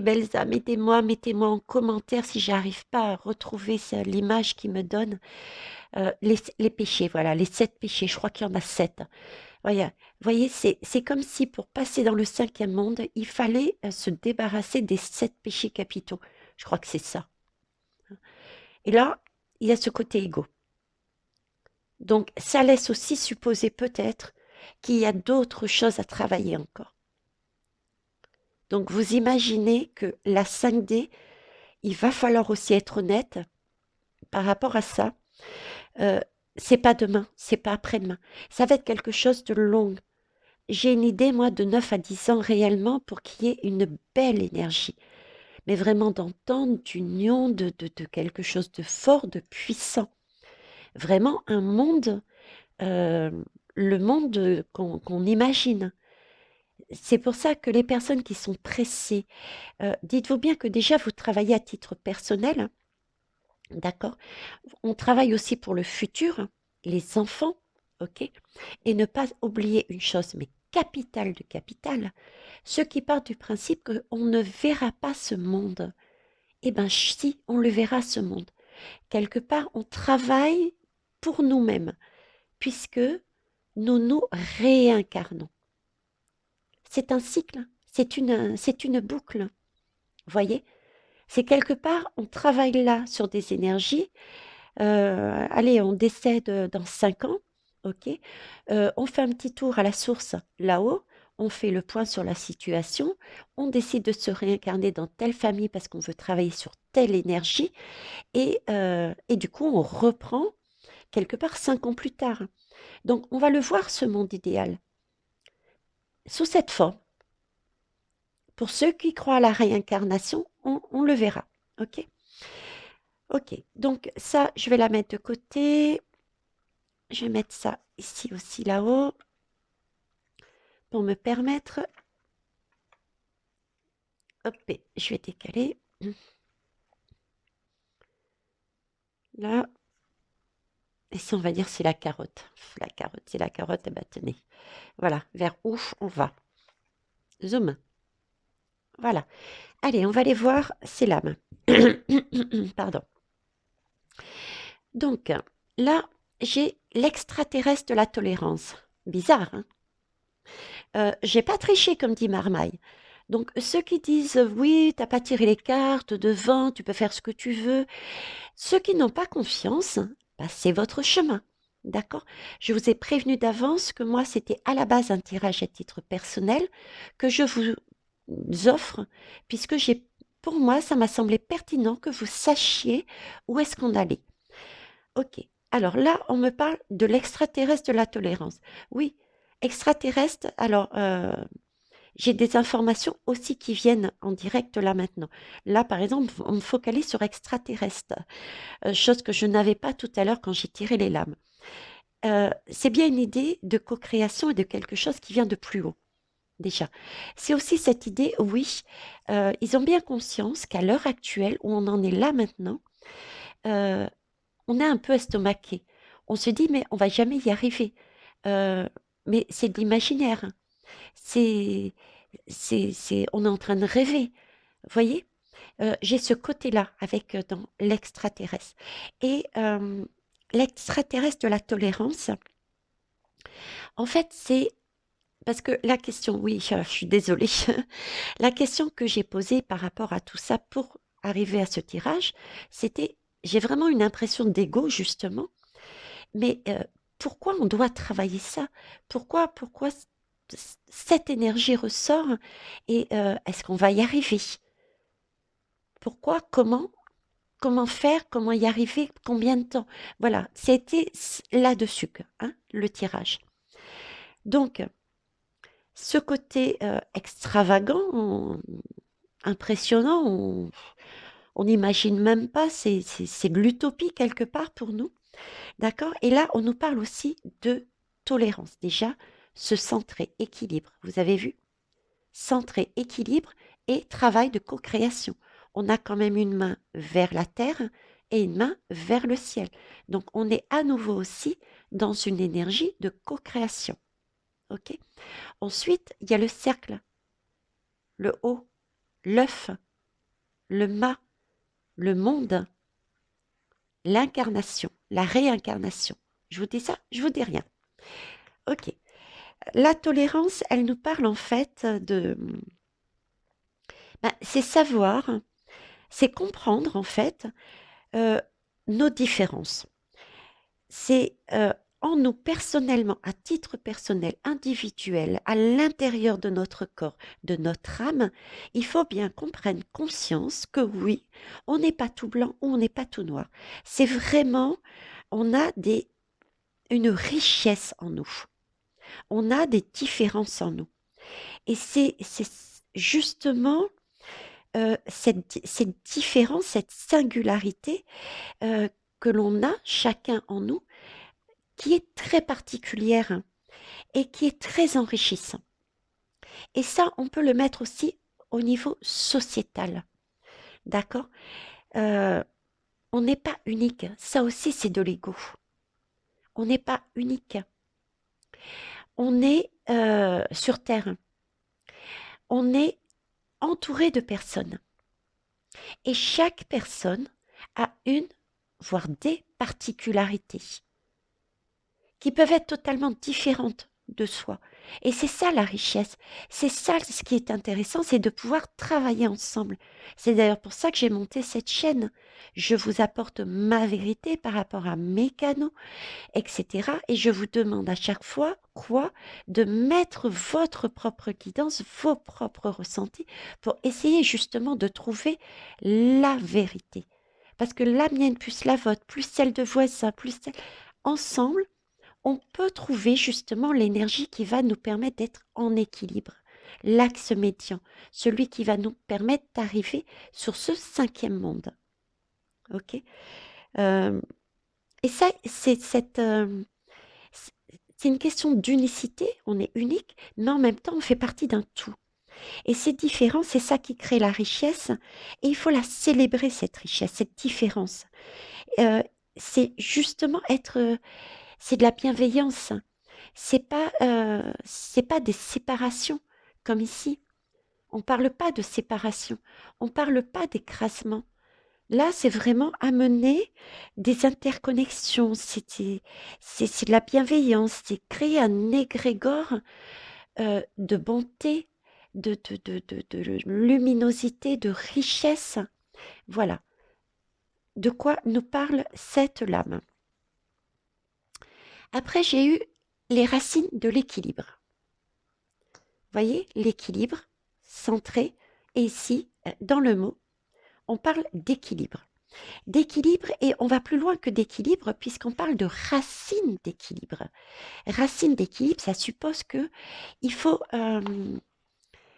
belles âmes. Mettez-moi en commentaire si j'arrive pas à retrouver l'image qui me donne. Les péchés, voilà, les 7 péchés, je crois qu'il y en a 7. Voyez, c'est comme si pour passer dans le 5e monde, il fallait se débarrasser des 7 péchés capitaux. Je crois que c'est ça. Et là, il y a ce côté égo. Donc, ça laisse aussi supposer peut-être qu'il y a d'autres choses à travailler encore. Donc, vous imaginez que la 5D, il va falloir aussi être honnête par rapport à ça. Euh, c'est pas demain, c'est pas après-demain. Ça va être quelque chose de long. J'ai une idée, moi, de 9 à 10 ans réellement pour qu'il y ait une belle énergie. Mais vraiment d'entendre d'union, de quelque chose de fort, de puissant. Vraiment un monde, euh, le monde qu'on imagine. C'est pour ça que les personnes qui sont pressées, dites-vous bien que déjà vous travaillez à titre personnel, hein, d'accord? On travaille aussi pour le futur, hein, les enfants, ok? Et ne pas oublier une chose, mais capitale de capitale, ceux qui partent du principe qu'on ne verra pas ce monde. Eh bien, si, on le verra ce monde. Quelque part, on travaille pour nous-mêmes, puisque nous nous réincarnons. C'est un cycle, c'est une boucle, voyez? C'est quelque part, on travaille là sur des énergies. Allez, on décède dans 5 ans, ok? On fait un petit tour à la source là-haut, on fait le point sur la situation, on décide de se réincarner dans telle famille parce qu'on veut travailler sur telle énergie, et du coup, on reprend quelque part 5 ans plus tard. Donc, on va le voir, ce monde idéal, sous cette forme. Pour ceux qui croient à la réincarnation, on le verra. OK? OK. Donc, ça, je vais la mettre de côté. Je vais mettre ça ici aussi, là-haut, pour me permettre. Hop, et je vais décaler. Là. Et si on va dire c'est la carotte. La carotte, c'est la carotte, eh ben, tenez. Voilà, vers où on va. Zoom. Voilà. Allez, on va aller voir ces lames. Pardon. Donc, là, j'ai l'extraterrestre de la tolérance. Bizarre, hein? J'ai pas triché, comme dit Marmaille. Donc, ceux qui disent oui, t'as pas tiré les cartes devant, tu peux faire ce que tu veux, ceux qui n'ont pas confiance, bah, c'est votre chemin. D'accord? Je vous ai prévenu d'avance que moi, c'était à la base un tirage à titre personnel que je vous offre, puisque pour moi, ça m'a semblé pertinent que vous sachiez où est-ce qu'on allait. Ok. Alors là, on me parle de l'extraterrestre de la tolérance. Oui, extraterrestre. Alors, j'ai des informations aussi qui viennent en direct là maintenant. Là, par exemple, on me focalise sur extraterrestre, chose que je n'avais pas tout à l'heure quand j'ai tiré les lames. C'est bien une idée de co-création et de quelque chose qui vient de plus haut, déjà. C'est aussi cette idée, oui, ils ont bien conscience qu'à l'heure actuelle, où on en est là maintenant, euh, on est un peu estomaqué. On se dit, mais on va jamais y arriver. Euh, mais c'est de l'imaginaire, hein. C'est, on est en train de rêver. Vous voyez? J'ai ce côté-là avec dans l'extraterrestre. Et l'extraterrestre de la tolérance, en fait, c'est parce que la question, oui, je suis désolée, la question que j'ai posée par rapport à tout ça pour arriver à ce tirage, c'était, j'ai vraiment une impression d'ego, justement. Mais pourquoi on doit travailler ça? Pourquoi cette énergie ressort? Et est-ce qu'on va y arriver? Pourquoi? Comment faire? Comment y arriver? Combien de temps? Voilà, c'était là-dessus, hein, le tirage. Donc, ce côté extravagant, impressionnant, on n'imagine même pas, c'est de l'utopie quelque part pour nous. D'accord? Et là, on nous parle aussi de tolérance. Déjà, se centrer, équilibre. Vous avez vu? Centrer, équilibre et travail de co-création. On a quand même une main vers la terre et une main vers le ciel. Donc, on est à nouveau aussi dans une énergie de co-création. OK? Ensuite, il y a le cercle, le haut, l'œuf, le mât, le monde, l'incarnation, la réincarnation. Je vous dis ça, je vous dis rien. OK. La tolérance, elle nous parle en fait de... c'est savoir, c'est comprendre en fait euh, nos différences. C'est en nous personnellement, à titre personnel, individuel, à l'intérieur de notre corps, de notre âme, il faut bien qu'on prenne conscience que oui, on n'est pas tout blanc ou on n'est pas tout noir. C'est vraiment, on a une richesse en nous. On a des différences en nous. Et c'est justement cette différence, cette singularité que l'on a chacun en nous, qui est très particulière et qui est très enrichissant. Et ça, on peut le mettre aussi au niveau sociétal. D'accord? On n'est pas unique. Ça aussi, c'est de l'ego. On n'est pas unique. On est sur Terre. On est entouré de personnes. Et chaque personne a une, voire des particularités qui peuvent être totalement différentes de soi. Et c'est ça la richesse. C'est ça ce qui est intéressant, c'est de pouvoir travailler ensemble. C'est d'ailleurs pour ça que j'ai monté cette chaîne. Je vous apporte ma vérité par rapport à mes canaux, etc. Et je vous demande à chaque fois, quoi? De mettre votre propre guidance, vos propres ressentis pour essayer justement de trouver la vérité. Parce que la mienne plus la vôtre, plus celle de voisin, plus celle... Ensemble, on peut trouver justement l'énergie qui va nous permettre d'être en équilibre. L'axe médian, celui qui va nous permettre d'arriver sur ce 5e monde. Ok. Et ça, c'est une question d'unicité, on est unique, mais en même temps, on fait partie d'un tout. Et c'est différent, c'est ça qui crée la richesse, et il faut la célébrer, cette richesse, cette différence. C'est justement c'est de la bienveillance. C'est pas des séparations, comme ici. On parle pas de séparation, on parle pas d'écrasement. Là, c'est vraiment amener des interconnexions, c'est de la bienveillance, c'est créer un égrégore de bonté, de luminosité, de richesse. Voilà. De quoi nous parle cette lame. Après, j'ai eu les racines de l'équilibre. Voyez, l'équilibre, centré, et ici, dans le mot, on parle d'équilibre. D'équilibre, et on va plus loin que d'équilibre, puisqu'on parle de racine d'équilibre. Racine d'équilibre, ça suppose que il faut...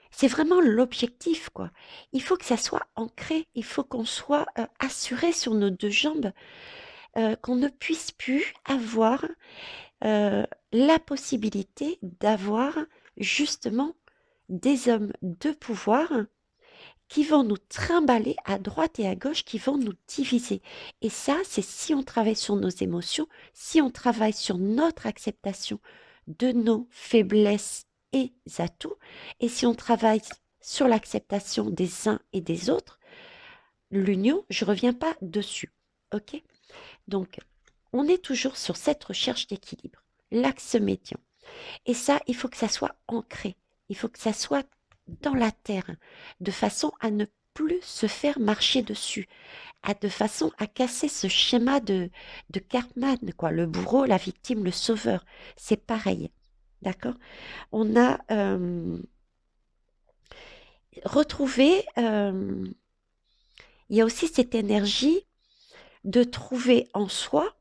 c'est vraiment l'objectif, quoi. Il faut que ça soit ancré, il faut qu'on soit assuré sur nos deux jambes, qu'on ne puisse plus avoir la possibilité d'avoir justement des hommes de pouvoir qui vont nous trimballer à droite et à gauche, qui vont nous diviser. Et ça, c'est si on travaille sur nos émotions, si on travaille sur notre acceptation de nos faiblesses et atouts, et si on travaille sur l'acceptation des uns et des autres, l'union, je ne reviens pas dessus. Ok? Donc, on est toujours sur cette recherche d'équilibre, l'axe médian. Et ça, il faut que ça soit ancré, il faut que ça soit dans la terre, de façon à ne plus se faire marcher dessus, de façon à casser ce schéma de Cartman, quoi, le bourreau, la victime, le sauveur. C'est pareil, d'accord? On a retrouvé, il y a aussi cette énergie de trouver en soi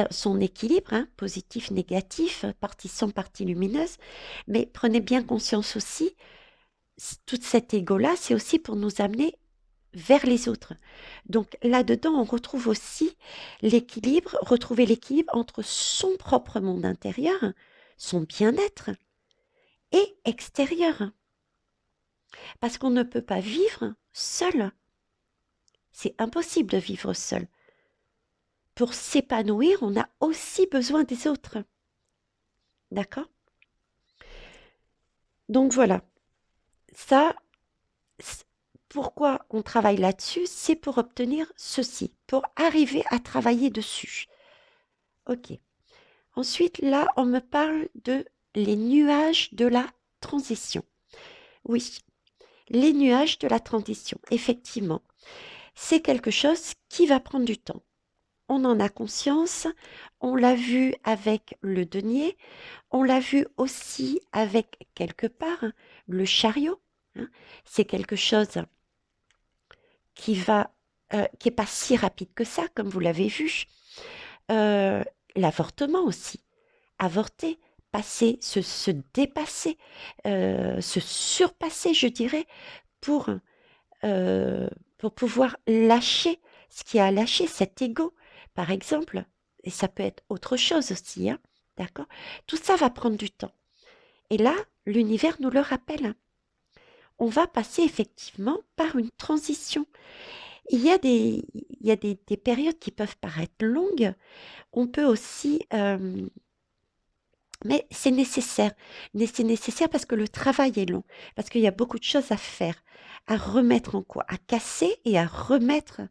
son équilibre, hein, positif, négatif, partie sombre, partie lumineuse, mais prenez bien conscience aussi, toute cet ego-là, c'est aussi pour nous amener vers les autres. Donc là-dedans, on retrouve aussi l'équilibre, retrouver l'équilibre entre son propre monde intérieur, son bien-être et extérieur. Parce qu'on ne peut pas vivre seul. C'est impossible de vivre seul. Pour s'épanouir, on a aussi besoin des autres. D'accord? Donc voilà. Ça, pourquoi on travaille là-dessus? C'est pour obtenir ceci, pour arriver à travailler dessus. Ok. Ensuite, là, on me parle de les nuages de la transition. Oui, les nuages de la transition, effectivement. C'est quelque chose qui va prendre du temps. On en a conscience, on l'a vu avec le denier, on l'a vu aussi avec quelque part le chariot. Hein. C'est quelque chose qui est pas si rapide que ça, comme vous l'avez vu. L'avortement aussi. Avorter, passer, se dépasser, se surpasser, je dirais, pour, pour pouvoir lâcher ce qui a lâché cet ego, par exemple. Et ça peut être autre chose aussi, hein, d'accord? Tout ça va prendre du temps. Et là, l'univers nous le rappelle. On va passer effectivement par une transition. Il y a des périodes qui peuvent paraître longues. On peut aussi, mais c'est nécessaire. Mais c'est nécessaire parce que le travail est long, parce qu'il y a beaucoup de choses à faire, à remettre en quoi, à casser et à remettre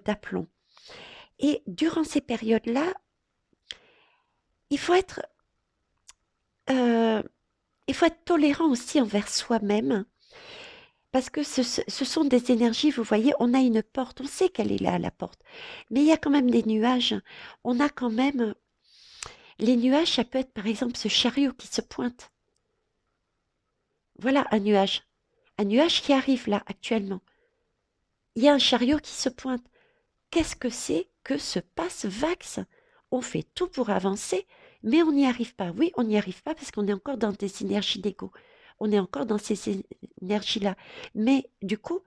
d'aplomb. Et durant ces périodes-là, il faut être, euh, il faut être tolérant aussi envers soi-même. Parce que ce sont des énergies, vous voyez, on a une porte, on sait qu'elle est là, la porte. Mais il y a quand même des nuages. On a quand même... Les nuages, ça peut être par exemple ce chariot qui se pointe. Voilà un nuage. Un nuage qui arrive là, actuellement. Il y a un chariot qui se pointe. Qu'est-ce que c'est que ce passe-vax? On fait tout pour avancer, mais on n'y arrive pas. Oui, on n'y arrive pas parce qu'on est encore dans des énergies d'ego. On est encore dans ces énergies-là. Mais du coup,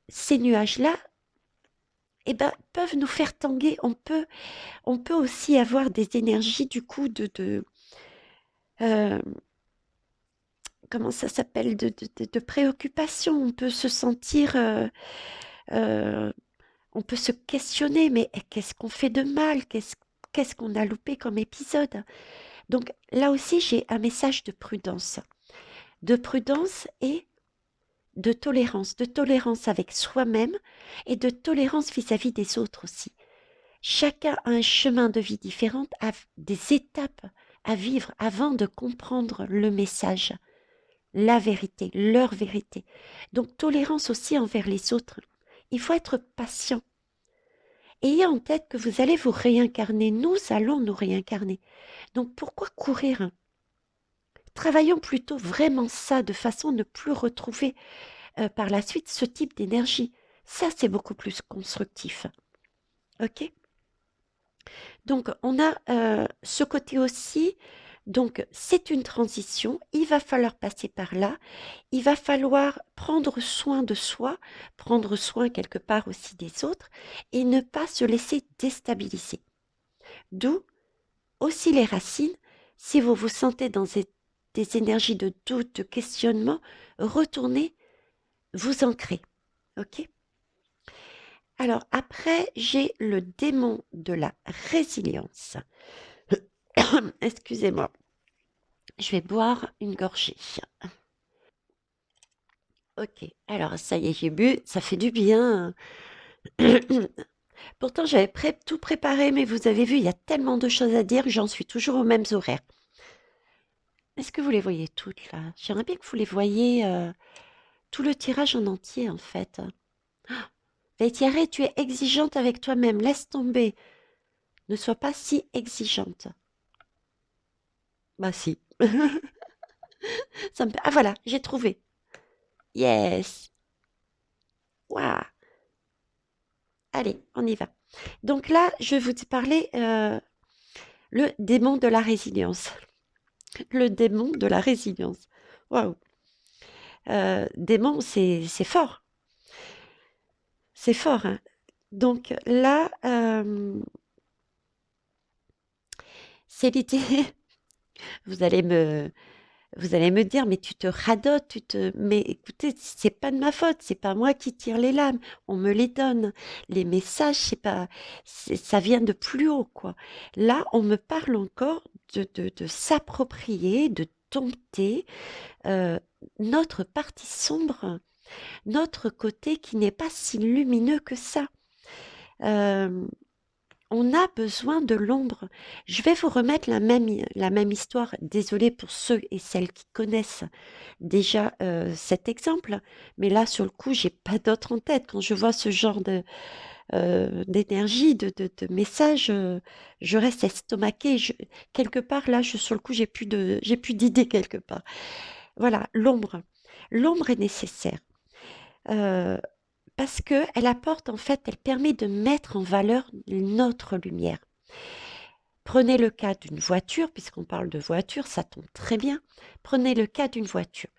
ces nuages-là, eh ben, peuvent nous faire tanguer. On peut aussi avoir des énergies du coup euh, comment ça s'appelle, de préoccupation. On peut se sentir, euh, on peut se questionner, mais qu'est-ce qu'on fait de mal? Qu'est-ce qu'on a loupé comme épisode? Donc là aussi, j'ai un message de prudence et de tolérance avec soi-même et de tolérance vis-à-vis des autres aussi. Chacun a un chemin de vie différent, a des étapes à vivre avant de comprendre le message, la vérité, leur vérité. Donc tolérance aussi envers les autres. Il faut être patient. Ayez en tête que vous allez vous réincarner. Nous allons nous réincarner. Donc pourquoi courir? Travaillons plutôt vraiment ça de façon à ne plus retrouver par la suite ce type d'énergie. Ça, c'est beaucoup plus constructif. Ok? Donc, on a ce côté aussi. Donc, c'est une transition. Il va falloir passer par là. Il va falloir prendre soin de soi, prendre soin quelque part aussi des autres et ne pas se laisser déstabiliser. D'où aussi les racines. Si vous vous sentez dans des énergies de doute, de questionnement, retournez, vous ancrez. OK? Alors, après, j'ai le démon de la résilience. Excusez-moi. Je vais boire une gorgée. Ok, alors ça y est, j'ai bu, ça fait du bien. Pourtant, j'avais tout préparé, mais vous avez vu, il y a tellement de choses à dire que j'en suis toujours aux mêmes horaires. Est-ce que vous les voyez toutes là? J'aimerais bien que vous les voyiez, tout le tirage en entier en fait. Thierry, tu es exigeante avec toi-même, laisse tomber. Ne sois pas si exigeante. Bah si. Ah voilà, j'ai trouvé. Yes. Waouh. Allez, on y va. Donc là, je vais vous parler le démon de la résilience. Le démon de la résilience. Waouh. Démon, c'est fort. C'est fort, hein. Donc là, c'est l'idée. Vous allez me, vous allez me dire, mais tu te radotes, mais écoutez, c'est pas de ma faute, c'est pas moi qui tire les lames, on me les donne. Les messages, c'est pas, ça vient de plus haut, quoi. Là, on me parle encore de s'approprier, de dompter euh, notre partie sombre, notre côté qui n'est pas si lumineux que ça. Euh, on a besoin de l'ombre. Je vais vous remettre la même histoire. Désolée pour ceux et celles qui connaissent déjà cet exemple, mais là, sur le coup, j'ai pas d'autre en tête. Quand je vois ce genre d'énergie, de message, je reste estomaquée. Quelque part, là, sur le coup, j'ai plus d'idées quelque part. Voilà, l'ombre. L'ombre est nécessaire. Euh, parce que elle apporte, en fait, elle permet de mettre en valeur notre lumière. Prenez le cas d'une voiture, puisqu'on parle de voiture, ça tombe très bien. Prenez le cas d'une voiture.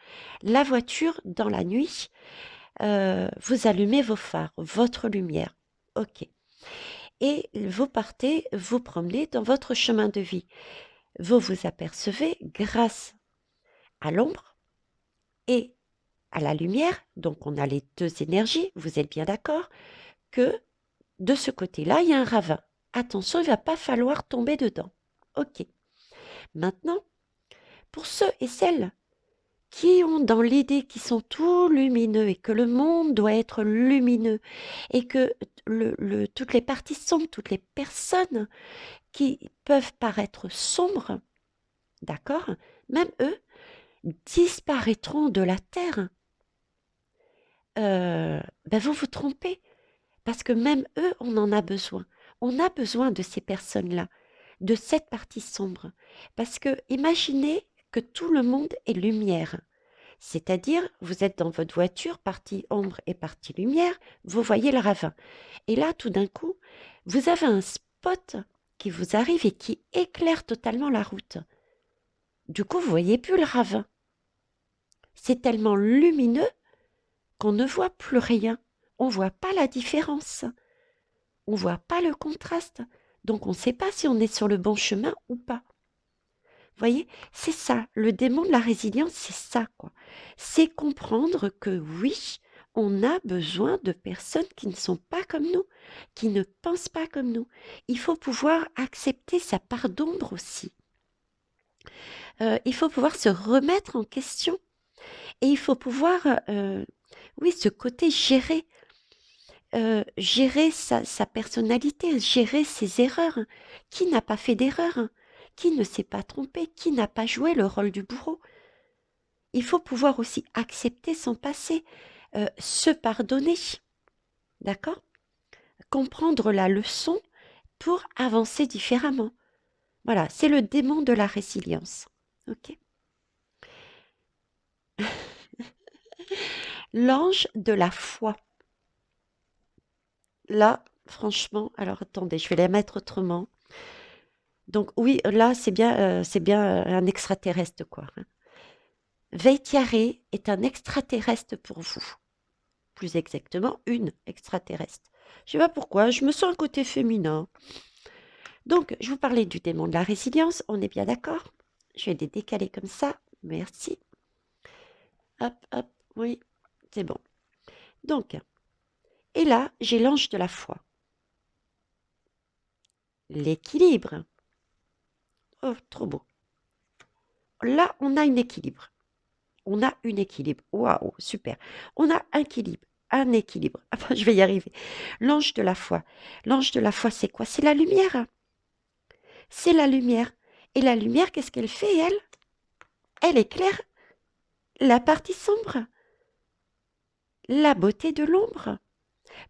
La voiture, dans la nuit, vous allumez vos phares, votre lumière. OK. Et vous partez, vous promenez dans votre chemin de vie. Vous vous apercevez, grâce à l'ombre et à la lumière, donc on a les deux énergies, vous êtes bien d'accord, que de ce côté-là, il y a un ravin. Attention, il ne va pas falloir tomber dedans. OK. Maintenant, pour ceux et celles qui ont dans l'idée qu'ils sont tout lumineux et que le monde doit être lumineux et que toutes les parties sombres, toutes les personnes qui peuvent paraître sombres, d'accord, même eux disparaîtront de la terre. Ben vous vous trompez parce que même eux, on en a besoin. On a besoin de ces personnes-là, de cette partie sombre. Parce que imaginez que tout le monde est lumière. C'est-à-dire, vous êtes dans votre voiture, partie ombre et partie lumière, vous voyez le ravin. Et là, tout d'un coup, vous avez un spot qui vous arrive et qui éclaire totalement la route. Du coup, vous voyez plus le ravin. C'est tellement lumineux qu'on ne voit plus rien. On ne voit pas la différence. On ne voit pas le contraste. Donc, on ne sait pas si on est sur le bon chemin ou pas. Vous voyez, c'est ça, le démon de la résilience, c'est ça, quoi. C'est comprendre que oui, on a besoin de personnes qui ne sont pas comme nous, qui ne pensent pas comme nous. Il faut pouvoir accepter sa part d'ombre aussi. Il faut pouvoir se remettre en question et il faut pouvoir, oui, ce côté gérer sa personnalité, gérer ses erreurs. Qui n'a pas fait d'erreur? Qui ne s'est pas trompé? Qui n'a pas joué le rôle du bourreau? Il faut pouvoir aussi accepter son passé, se pardonner, d'accord? Comprendre la leçon pour avancer différemment. Voilà, c'est le démon de la résilience. Ok? L'ange de la foi. Là, franchement, alors attendez, je vais la mettre autrement. Donc oui, là, c'est bien un extraterrestre, quoi, hein. Veitiaré est un extraterrestre pour vous. Plus exactement, une extraterrestre. Je sais pas pourquoi, je me sens un côté féminin. Donc, je vous parlais du démon de la résilience, on est bien d'accord? Je vais les décaler comme ça, merci. Hop, hop, oui, c'est bon. Donc, et là, j'ai l'ange de la foi. L'équilibre. Oh, trop beau. Là, on a un équilibre. On a un équilibre. Waouh, super. On a un équilibre. Un équilibre. Ah, ben, je vais y arriver. L'ange de la foi. L'ange de la foi, c'est quoi? C'est la lumière. C'est la lumière. Et la lumière, qu'est-ce qu'elle fait, elle? Elle éclaire la partie sombre. La beauté de l'ombre.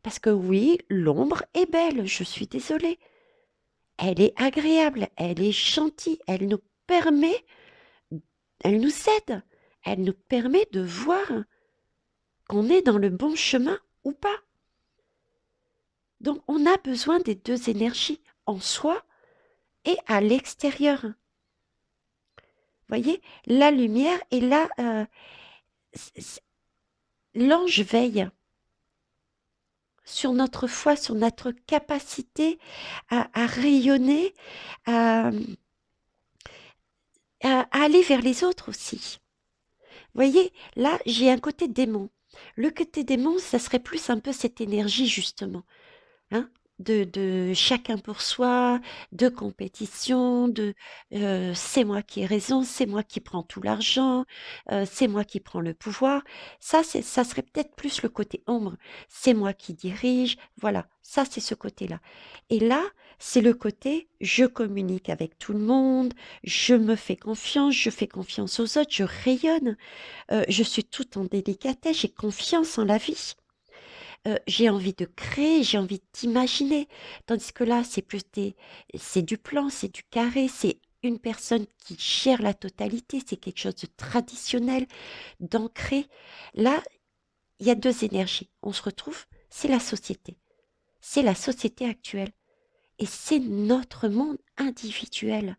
Parce que oui, l'ombre est belle, je suis désolée. Elle est agréable, elle est gentille, elle nous permet, elle nous aide, elle nous permet de voir qu'on est dans le bon chemin ou pas. Donc on a besoin des deux énergies, en soi et à l'extérieur. Voyez, la lumière est là, l'ange veille. sur notre foi, sur notre capacité à rayonner, à, à aller vers les autres aussi. Vous voyez, là, j'ai un côté démon. Le côté démon, ça serait plus un peu cette énergie, justement, hein, de chacun pour soi, de compétition, de c'est moi qui ai raison, c'est moi qui prends tout l'argent, c'est moi qui prends le pouvoir. Ça serait peut-être plus le côté ombre. C'est moi qui dirige. Voilà, ça, c'est ce côté-là. Et là, c'est le côté je communique avec tout le monde, je me fais confiance, je fais confiance aux autres, je rayonne, je suis toute en délicatesse, j'ai confiance en la vie. J'ai envie de créer, j'ai envie d'imaginer. Tandis que là, c'est du plan, c'est du carré, c'est une personne qui gère la totalité, c'est quelque chose de traditionnel, d'ancré. Là, il y a deux énergies. On se retrouve, c'est la société. C'est la société actuelle. Et c'est notre monde individuel.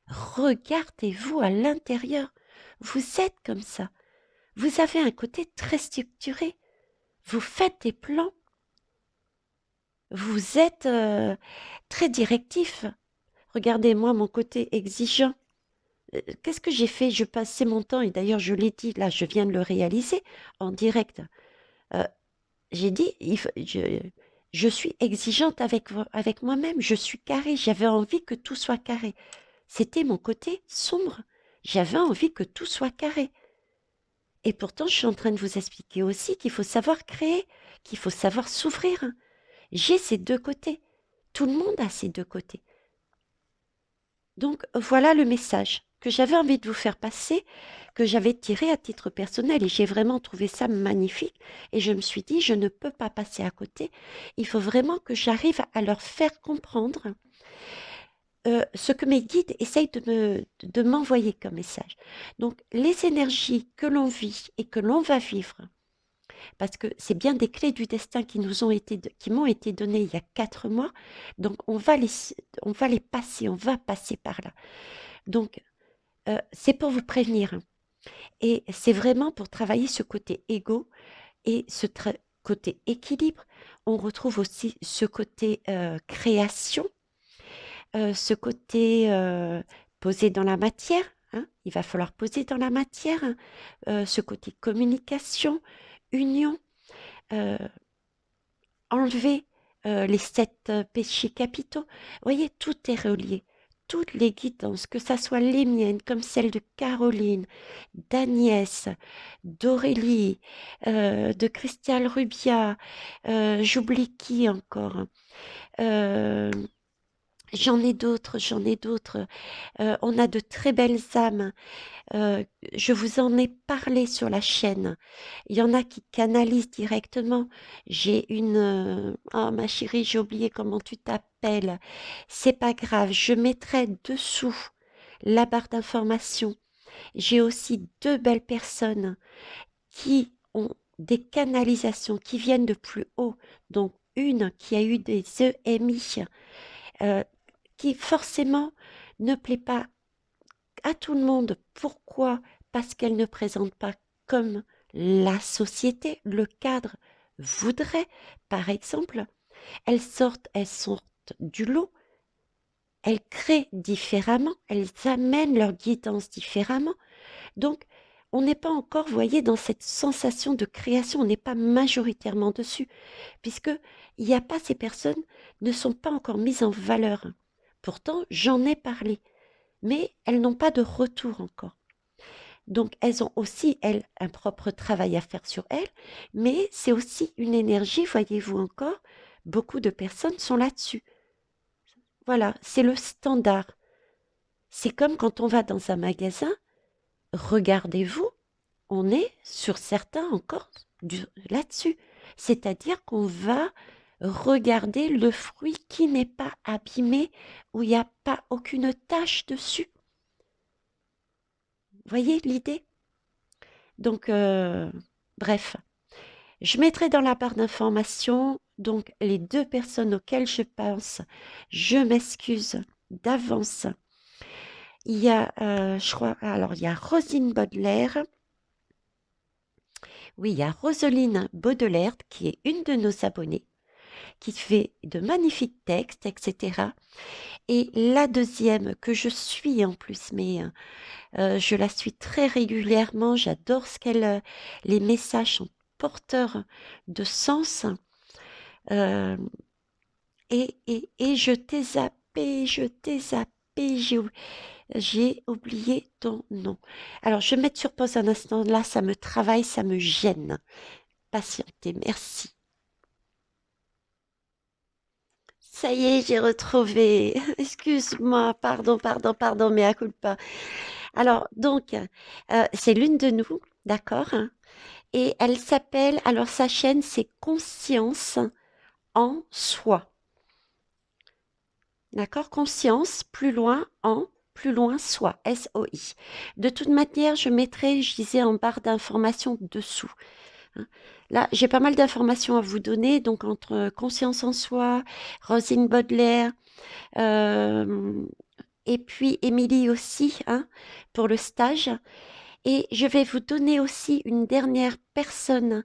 Regardez-vous à l'intérieur. Vous êtes comme ça. Vous avez un côté très structuré. Vous faites des plans. Vous êtes très directif. Regardez, moi, mon côté exigeant. Qu'est-ce que j'ai fait? Je passais mon temps, et d'ailleurs, je l'ai dit, là, je viens de le réaliser en direct. Euh, j'ai dit, je suis exigeante avec moi-même, je suis carrée, j'avais envie que tout soit carré. C'était mon côté sombre. J'avais envie que tout soit carré. Et pourtant, je suis en train de vous expliquer aussi qu'il faut savoir créer, qu'il faut savoir s'ouvrir. J'ai ces deux côtés. Tout le monde a ces deux côtés. Donc voilà le message que j'avais envie de vous faire passer, que j'avais tiré à titre personnel et j'ai vraiment trouvé ça magnifique et je me suis dit je ne peux pas passer à côté, il faut vraiment que j'arrive à leur faire comprendre ce que mes guides essayent de m'envoyer comme message. Donc les énergies que l'on vit et que l'on va vivre, parce que c'est bien des clés du destin qui qui m'ont été données il y a 4 mois. Donc, on va les passer, on va passer par là. Donc, c'est pour vous prévenir. Hein. Et c'est vraiment pour travailler ce côté égo et côté équilibre. On retrouve aussi ce côté création, ce côté poser dans la matière. Hein, il va falloir poser dans la matière. Hein, ce côté communication, union. euh, Enlever les 7 péchés capitaux. Vous voyez, tout est relié. Toutes les guidances, que ça soit les miennes, comme celles de Caroline, d'Agnès, d'Aurélie, de Christiane Rubia, j'oublie qui encore. Euh, j'en ai d'autres, j'en ai d'autres. On a de très belles âmes. Je vous en ai parlé sur la chaîne. Il y en a qui canalisent directement. J'ai oh ma chérie, j'ai oublié comment tu t'appelles. C'est pas grave, je mettrai dessous la barre d'information. J'ai aussi deux belles personnes qui ont des canalisations qui viennent de plus haut. Donc une qui a eu des EMI, euh, qui forcément ne plaît pas à tout le monde. Pourquoi? Parce qu'elle ne présente pas comme la société, le cadre voudrait. Par exemple, elles sortent du lot, elles créent différemment, elles amènent leur guidance différemment. Donc, on n'est pas encore, vous voyez, dans cette sensation de création, on n'est pas majoritairement dessus, puisque il n'y a pas, ces personnes ne sont pas encore mises en valeur. Pourtant, j'en ai parlé, mais elles n'ont pas de retour encore. Donc, elles ont aussi, elles, un propre travail à faire sur elles, mais c'est aussi une énergie, voyez-vous encore, beaucoup de personnes sont là-dessus. Voilà, c'est le standard. C'est comme quand on va dans un magasin, regardez-vous, on est sur certains encore là-dessus. C'est-à-dire qu'on va regarder le fruit qui n'est pas abîmé, où il n'y a pas aucune tache dessus. Voyez l'idée? Donc, bref, je mettrai dans la barre d'information donc les deux personnes auxquelles je pense. Je m'excuse d'avance. Il y a, je crois, alors il y a Rosine Baudelaire. Oui, il y a Roseline Baudelaire qui est une de nos abonnées. qui fait de magnifiques textes, etc. Et la deuxième que je suis en plus, mais je la suis très régulièrement, j'adore ce qu'elle, les messages sont porteurs de sens. euh, et je t'ai zappé, j'ai oublié ton nom. Alors, je vais mettre sur pause un instant, là, ça me travaille, ça me gêne. Patientez, merci. Ça y est, j'ai retrouvé. Excuse-moi, pardon, mea culpa. Alors, donc, c'est l'une de nous, d'accord? Et elle s'appelle, alors sa chaîne, c'est Conscience en soi. D'accord? Conscience, plus loin, en, plus loin, soi, S-O-I. De toute manière, je mettrai, je disais, en barre d'informations dessous. Hein. Là, j'ai pas mal d'informations à vous donner, donc entre Conscience en soi, Rosine Baudelaire, euh, et puis Émilie aussi, hein, pour le stage. Et je vais vous donner aussi une dernière personne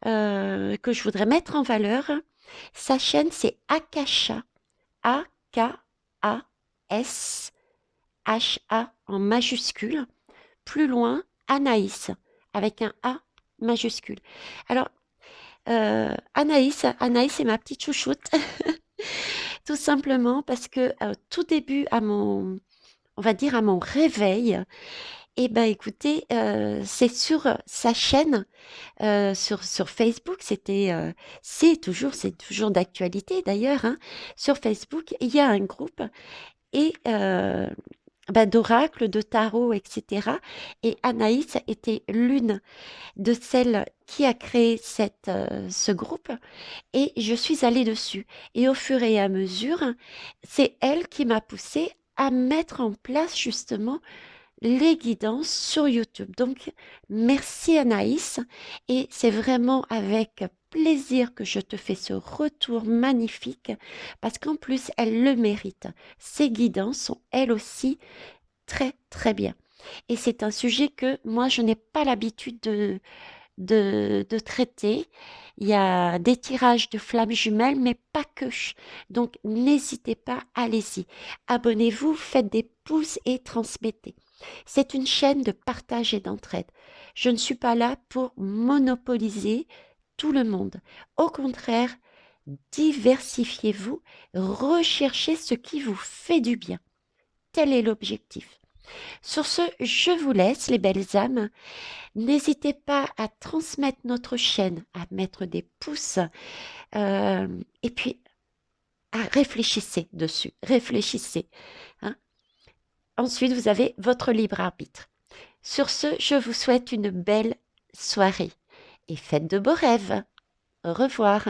que je voudrais mettre en valeur. Sa chaîne, c'est Akasha, A-K-A-S-H-A en majuscule. Plus loin, Anaïs, avec un A majuscule. Alors, Anaïs est ma petite chouchoute, tout simplement parce que tout début on va dire à mon réveil, eh ben écoutez, c'est sur sa chaîne, sur Facebook, c'est toujours d'actualité d'ailleurs, hein. Sur Facebook, il y a un groupe et bah, d'oracles, de tarot, etc. Et Anaïs était l'une de celles qui a créé ce groupe et je suis allée dessus. Et au fur et à mesure, c'est elle qui m'a poussée à mettre en place justement les guidances sur YouTube. Donc, merci Anaïs. Et c'est vraiment avec plaisir que je te fais ce retour magnifique parce qu'en plus, elle le mérite. Ces guidances sont elles aussi très, très bien. Et c'est un sujet que moi, je n'ai pas l'habitude de traiter. Il y a des tirages de flammes jumelles, mais pas que. Donc, n'hésitez pas, allez-y. Abonnez-vous, faites des pouces et transmettez. C'est une chaîne de partage et d'entraide. Je ne suis pas là pour monopoliser tout le monde. Au contraire, diversifiez-vous, recherchez ce qui vous fait du bien. Tel est l'objectif. Sur ce, je vous laisse, les belles âmes. N'hésitez pas à transmettre notre chaîne, à mettre des pouces, et puis réfléchissez dessus, réfléchissez. Hein. Ensuite, vous avez votre libre arbitre. Sur ce, je vous souhaite une belle soirée et faites de beaux rêves. Au revoir.